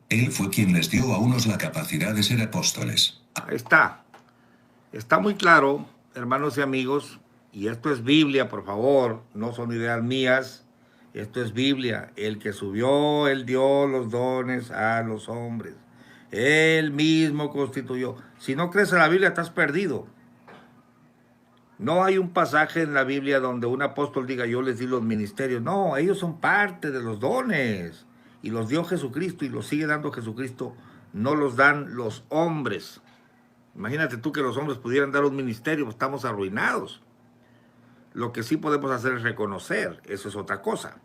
Él fue quien les dio a unos la capacidad de ser apóstoles. Ahí está. Está muy claro, hermanos y amigos, y esto es Biblia, por favor, no son ideas mías, esto es Biblia. El que subió, él dio los dones a los hombres. Él mismo constituyó. Si no crees en la Biblia, estás perdido. No hay un pasaje en la Biblia donde un apóstol diga, yo les di los ministerios. No, ellos son parte de los dones. Y los dio Jesucristo y los sigue dando Jesucristo. No los dan los hombres. Imagínate tú que los hombres pudieran dar un ministerio, pues estamos arruinados. Lo que sí podemos hacer es reconocer, eso es otra cosa.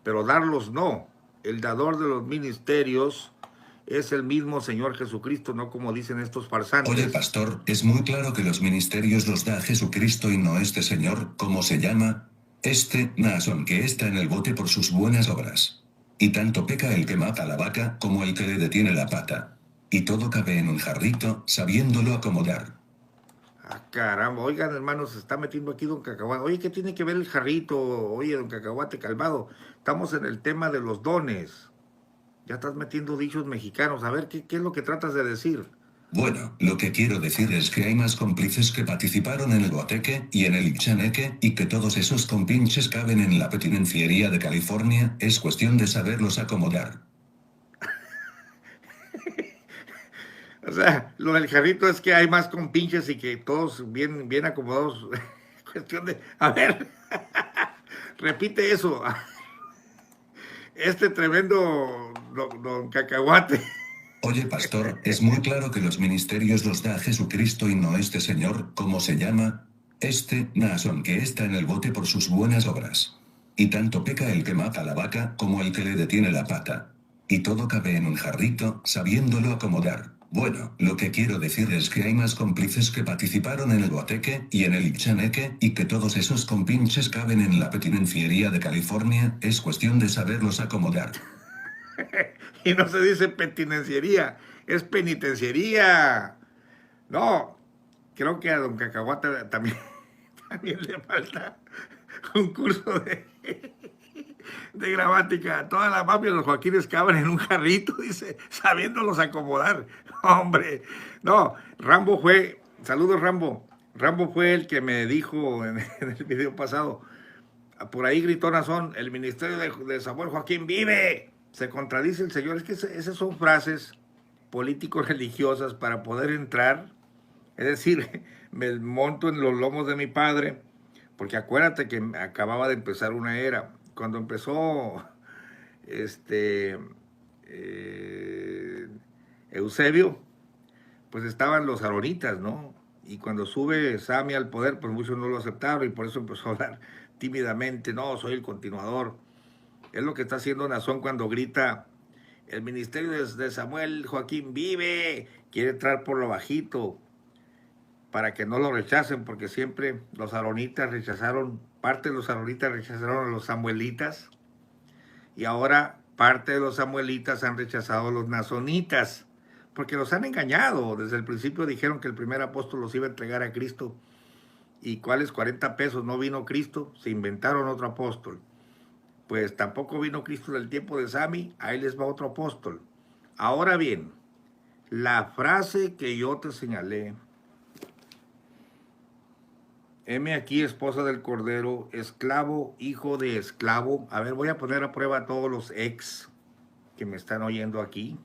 Pero darlos no. El dador de los ministerios es el mismo Señor Jesucristo, no como dicen estos farsantes. Oye, pastor, es muy claro que los ministerios los da Jesucristo y no este señor, ¿cómo se llama? Naasón, que está en el bote por sus buenas obras. Y tanto peca el que mata a la vaca como el que le detiene la pata. Y todo cabe en un jarrito, sabiéndolo acomodar. Ah, caramba, oigan, hermanos, se está metiendo aquí don Cacahuate. Oye, ¿qué tiene que ver el jarrito? Oye, don Cacahuate calmado. Estamos en el tema de los dones. Ya estás metiendo dichos mexicanos. A ver, ¿qué es lo que tratas de decir? Bueno, lo que quiero decir es que hay más cómplices que participaron en el Guateque y en el Ixaneque, y que todos esos compinches caben en la petimenciería de California. Es cuestión de saberlos acomodar. O sea, lo del jarrito es que hay más compinches y que todos bien, bien acomodados. Cuestión de, a ver, repite eso. Este tremendo don Cacahuate. Oye, pastor, es muy claro que los ministerios los da Jesucristo y no este señor, ¿cómo se llama? Este, Naasón, que está en el bote por sus buenas obras. Y tanto peca el que mata a la vaca como el que le detiene la pata. Y todo cabe en un jarrito, sabiéndolo acomodar. Bueno, lo que quiero decir es que hay más cómplices que participaron en el guateque y en el ipchaneque, y que todos esos compinches caben en la petinenciería de California, es cuestión de saberlos acomodar. Y no se dice petinenciería, es penitenciería. No, creo que a don Cacahuate también, también le falta un curso de gramática. Toda la mafia de los Joaquines caben en un jarrito, dice, sabiéndolos acomodar. Hombre, no, Rambo fue, saludos Rambo. Rambo fue el que me dijo en el video pasado, por ahí gritó Nazón, el ministerio de Samuel Joaquín vive. Se contradice el señor, es que esas son frases políticos religiosas para poder entrar, es decir, me monto en los lomos de mi padre, porque acuérdate que acababa de empezar una era, cuando empezó Eusebio, pues estaban los aronitas, ¿no? Y cuando sube Sami al poder, pues muchos no lo aceptaron y por eso empezó a hablar tímidamente, no, soy el continuador. Es lo que está haciendo Nazón cuando grita, el ministerio de Samuel Joaquín vive, quiere entrar por lo bajito, para que no lo rechacen, porque siempre los aronitas rechazaron, parte de los aronitas rechazaron a los samuelitas, y ahora parte de los samuelitas han rechazado a los nazonitas, porque los han engañado. Desde el principio dijeron que el primer apóstol los iba a entregar a Cristo, y cuáles 40 pesos no vino Cristo, se inventaron otro apóstol. Pues tampoco vino Cristo en el tiempo de Sami, ahí les va otro apóstol. Ahora bien, la frase que yo te señalé, heme aquí, esposa del Cordero, esclavo, hijo de esclavo. A ver, voy a poner a prueba a todos los ex que me están oyendo aquí.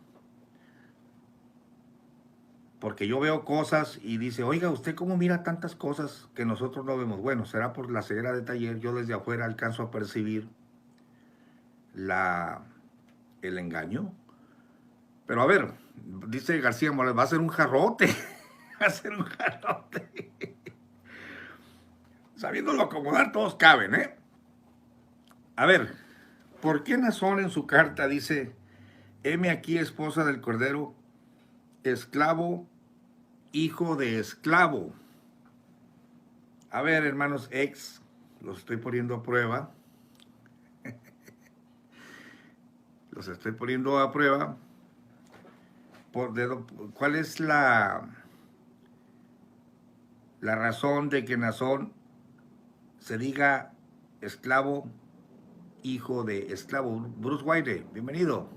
Porque yo veo cosas y dice, oiga, ¿usted cómo mira tantas cosas que nosotros no vemos? Bueno, será por la ceguera de taller, yo desde afuera alcanzo a percibir el engaño. Pero a ver, dice García Morales, va a ser un jarrote, va a ser un jarrote. Sabiéndolo acomodar, todos caben, ¿eh? A ver, ¿por qué Nazón en su carta dice, heme aquí, esposa del Cordero, esclavo, hijo de esclavo? A ver, hermanos ex, los estoy poniendo a prueba. Los estoy poniendo a prueba. ¿Cuál es la razón de que Nazón se diga esclavo, hijo de esclavo? Bruce White, bienvenido.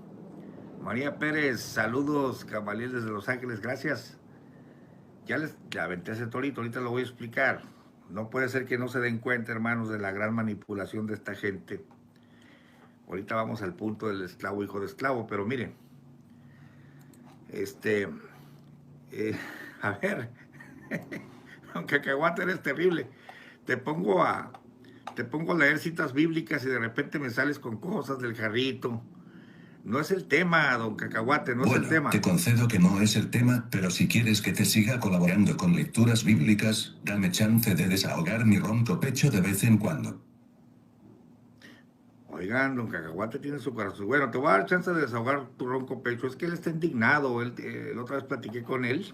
María Pérez, saludos, Gamaliel desde Los Ángeles, gracias. Ya aventé ese torito, ahorita lo voy a explicar. No puede ser que no se den cuenta, hermanos, de la gran manipulación de esta gente. Ahorita vamos al punto del esclavo, hijo de esclavo, pero miren, a ver, aunque Cacahuate eres terrible, te pongo a leer citas bíblicas y de repente me sales con cosas del jarrito. No es el tema, don Cacahuate, no es el tema. Te concedo que no es el tema, pero si quieres que te siga colaborando con lecturas bíblicas, dame chance de desahogar mi ronco pecho de vez en cuando. Oigan, don Cacahuate tiene su corazón. Bueno, te voy a dar chance de desahogar tu ronco pecho. Es que él está indignado. La otra vez platiqué con él.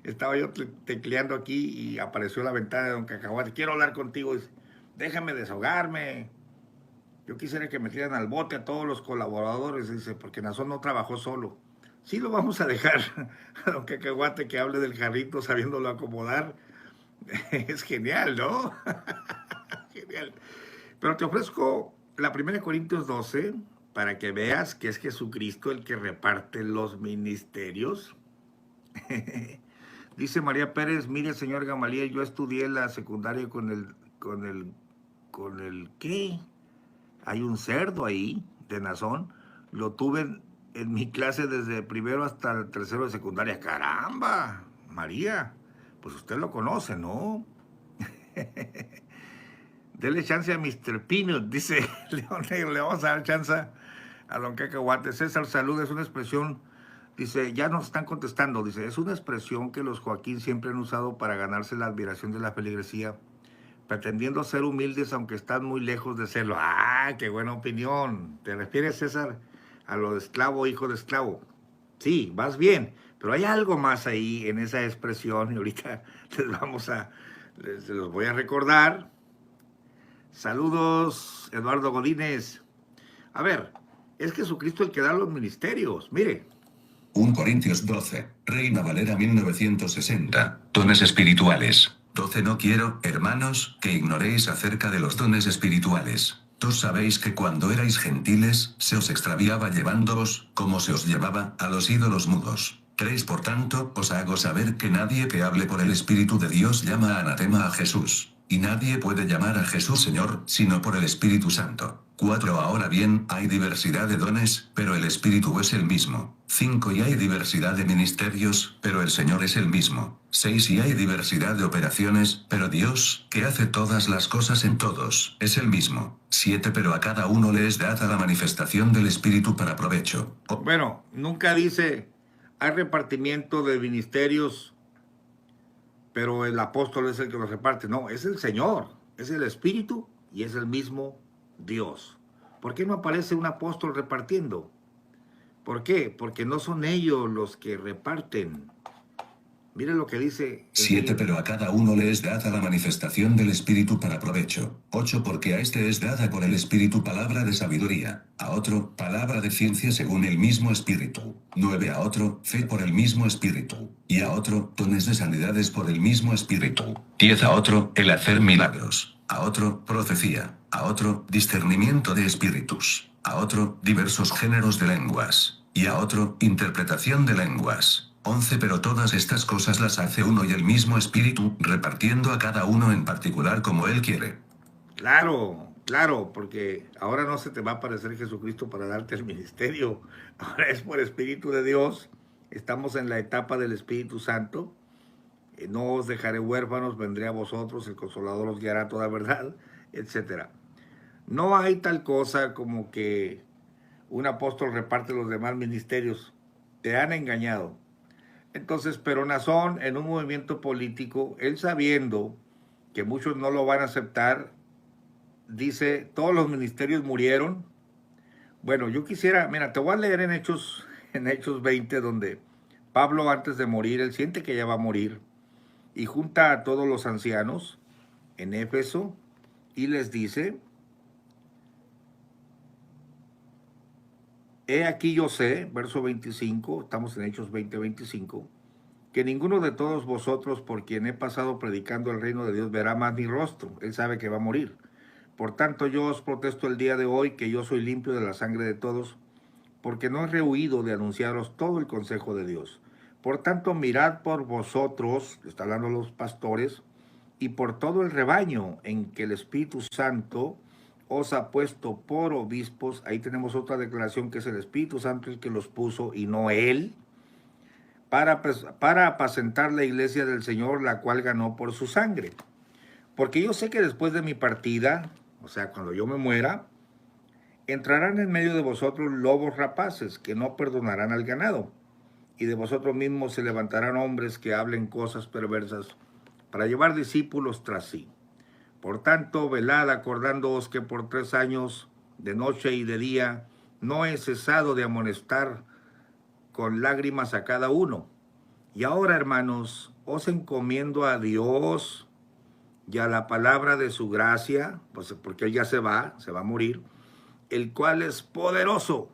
Estaba yo tecleando aquí y apareció la ventana de don Cacahuate. Quiero hablar contigo. Dice, déjame desahogarme. Yo quisiera que me tiran al bote a todos los colaboradores. Dice, porque Nazón no trabajó solo. Sí lo vamos a dejar a don Cacahuate que hable del jarrito sabiéndolo acomodar. Es genial, ¿no? Genial. Pero te ofrezco la 1 Corintios 12 para que veas que es Jesucristo el que reparte los ministerios. Dice María Pérez, mire señor Gamaliel, yo estudié la secundaria con el ¿qué? Hay un cerdo ahí de Nazón, lo tuve en mi clase desde primero hasta el tercero de secundaria. ¡Caramba! María, pues usted lo conoce, ¿no? Dele chance a Mr. Peanut, dice León Negro. Le vamos a dar chance a Don Cacahuate. César Salud es una expresión, dice, ya nos están contestando, dice, es una expresión que los Joaquín siempre han usado para ganarse la admiración de la feligresía, pretendiendo ser humildes aunque están muy lejos de serlo. ¡Ah, qué buena opinión! ¿Te refieres, César, a lo de esclavo, hijo de esclavo? Sí, vas bien, pero hay algo más ahí en esa expresión y ahorita les los voy a recordar. Saludos, Eduardo Godínez. A ver, es Jesucristo el que da los ministerios, mire. 1 Corintios 12, Reina Valera 1960, dones espirituales. 12 No quiero, hermanos, que ignoréis acerca de los dones espirituales. Todos sabéis que cuando erais gentiles, se os extraviaba llevándoos, como se os llevaba, a los ídolos mudos. 3 Por tanto, os hago saber que nadie que hable por el Espíritu de Dios llama anatema a Jesús. Y nadie puede llamar a Jesús Señor, sino por el Espíritu Santo. 4 Ahora bien, hay diversidad de dones, pero el Espíritu es el mismo. 5 Y hay diversidad de ministerios, pero el Señor es el mismo. 6 Y hay diversidad de operaciones, pero Dios, que hace todas las cosas en todos, es el mismo. 7 Pero a cada uno le es dada la manifestación del Espíritu para provecho. Bueno, nunca dice, hay repartimiento de ministerios, pero el apóstol es el que los reparte. No, es el Señor, es el Espíritu y es el mismo Dios. ¿Por qué no aparece un apóstol repartiendo? ¿Por qué? Porque no son ellos los que reparten. Miren lo que dice. 7 Pero a cada uno le es dada la manifestación del Espíritu para provecho. 8 Porque a este es dada por el Espíritu palabra de sabiduría, a otro, palabra de ciencia según el mismo Espíritu. 9 A otro, fe por el mismo Espíritu, y a otro, dones de sanidades por el mismo Espíritu. 10 A otro, el hacer milagros, a otro, profecía, a otro, discernimiento de espíritus, a otro, diversos géneros de lenguas, y a otro, interpretación de lenguas. 11 Pero todas estas cosas las hace uno y el mismo Espíritu, repartiendo a cada uno en particular como Él quiere. Claro, claro, porque ahora no se te va a aparecer Jesucristo para darte el ministerio. Ahora es por Espíritu de Dios. Estamos en la etapa del Espíritu Santo. No os dejaré huérfanos, vendré a vosotros, el Consolador os guiará toda verdad, etc. No hay tal cosa como que un apóstol reparte los demás ministerios. Te han engañado. Entonces, pero Nazón, en un movimiento político, él sabiendo que muchos no lo van a aceptar, dice, todos los ministerios murieron. Bueno, yo quisiera, mira, te voy a leer en Hechos 20, donde Pablo antes de morir, él siente que ya va a morir, y junta a todos los ancianos en Éfeso y les dice, he aquí yo sé, verso 25, estamos en Hechos 20, 25, que ninguno de todos vosotros por quien he pasado predicando el reino de Dios verá más mi rostro. Él sabe que va a morir. Por tanto, yo os protesto el día de hoy que yo soy limpio de la sangre de todos, porque no he rehuido de anunciaros todo el consejo de Dios. Por tanto, mirad por vosotros, está hablando los pastores, y por todo el rebaño en que el Espíritu Santo os ha puesto por obispos. Ahí tenemos otra declaración que es el Espíritu Santo el que los puso y no él, para apacentar la iglesia del Señor, la cual ganó por su sangre. Porque yo sé que después de mi partida, o sea, cuando yo me muera, entrarán en medio de vosotros lobos rapaces que no perdonarán al ganado, y de vosotros mismos se levantarán hombres que hablen cosas perversas para llevar discípulos tras sí. Por tanto, velad acordándoos que por 3 años, de noche y de día, no he cesado de amonestar con lágrimas a cada uno. Y ahora, hermanos, os encomiendo a Dios y a la palabra de su gracia, pues porque Él ya se va a morir, el cual es poderoso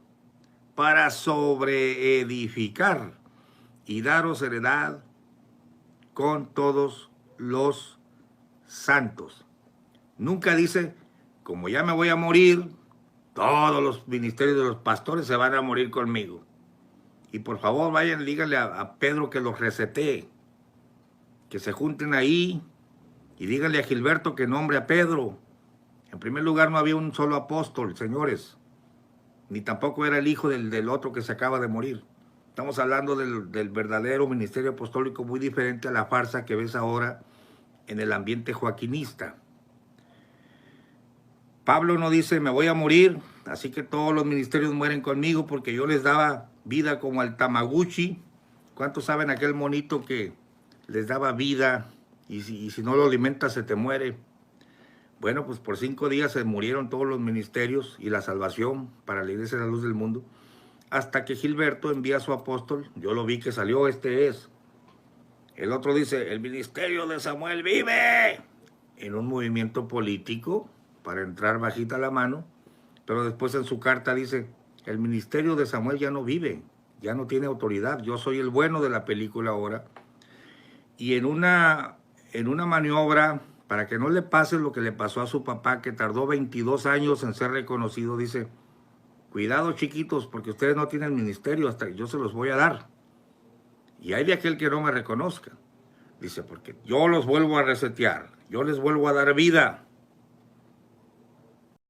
para sobreedificar y daros heredad con todos los santos. Nunca dice, como ya me voy a morir, todos los ministerios de los pastores se van a morir conmigo. Y por favor vayan, díganle a Pedro que los resetee, que se junten ahí y díganle a Gilberto que nombre a Pedro. En primer lugar, no había un solo apóstol, señores. ni tampoco era el hijo del otro que se acaba de morir. Estamos hablando del verdadero ministerio apostólico, muy diferente a la farsa que ves ahora en el ambiente joaquinista. Pablo no dice, me voy a morir, así que todos los ministerios mueren conmigo porque yo les daba vida como al Tamaguchi. ¿Cuántos saben aquel monito que les daba vida y si no lo alimentas se te muere? Bueno, pues por 5 días se murieron todos los ministerios y la salvación para la Iglesia de la Luz del Mundo, hasta que Gilberto envía a su apóstol. Yo lo vi que salió, este es. El otro dice, el ministerio de Samuel vive, en un movimiento político para entrar bajita la mano, pero después en su carta dice, el ministerio de Samuel ya no vive, ya no tiene autoridad, yo soy el bueno de la película ahora. Y en una maniobra, para que no le pase lo que le pasó a su papá, que tardó 22 años en ser reconocido, dice, cuidado chiquitos, porque ustedes no tienen ministerio, hasta yo se los voy a dar. Y hay de aquel que no me reconozca. Dice, porque yo los vuelvo a resetear, yo les vuelvo a dar vida.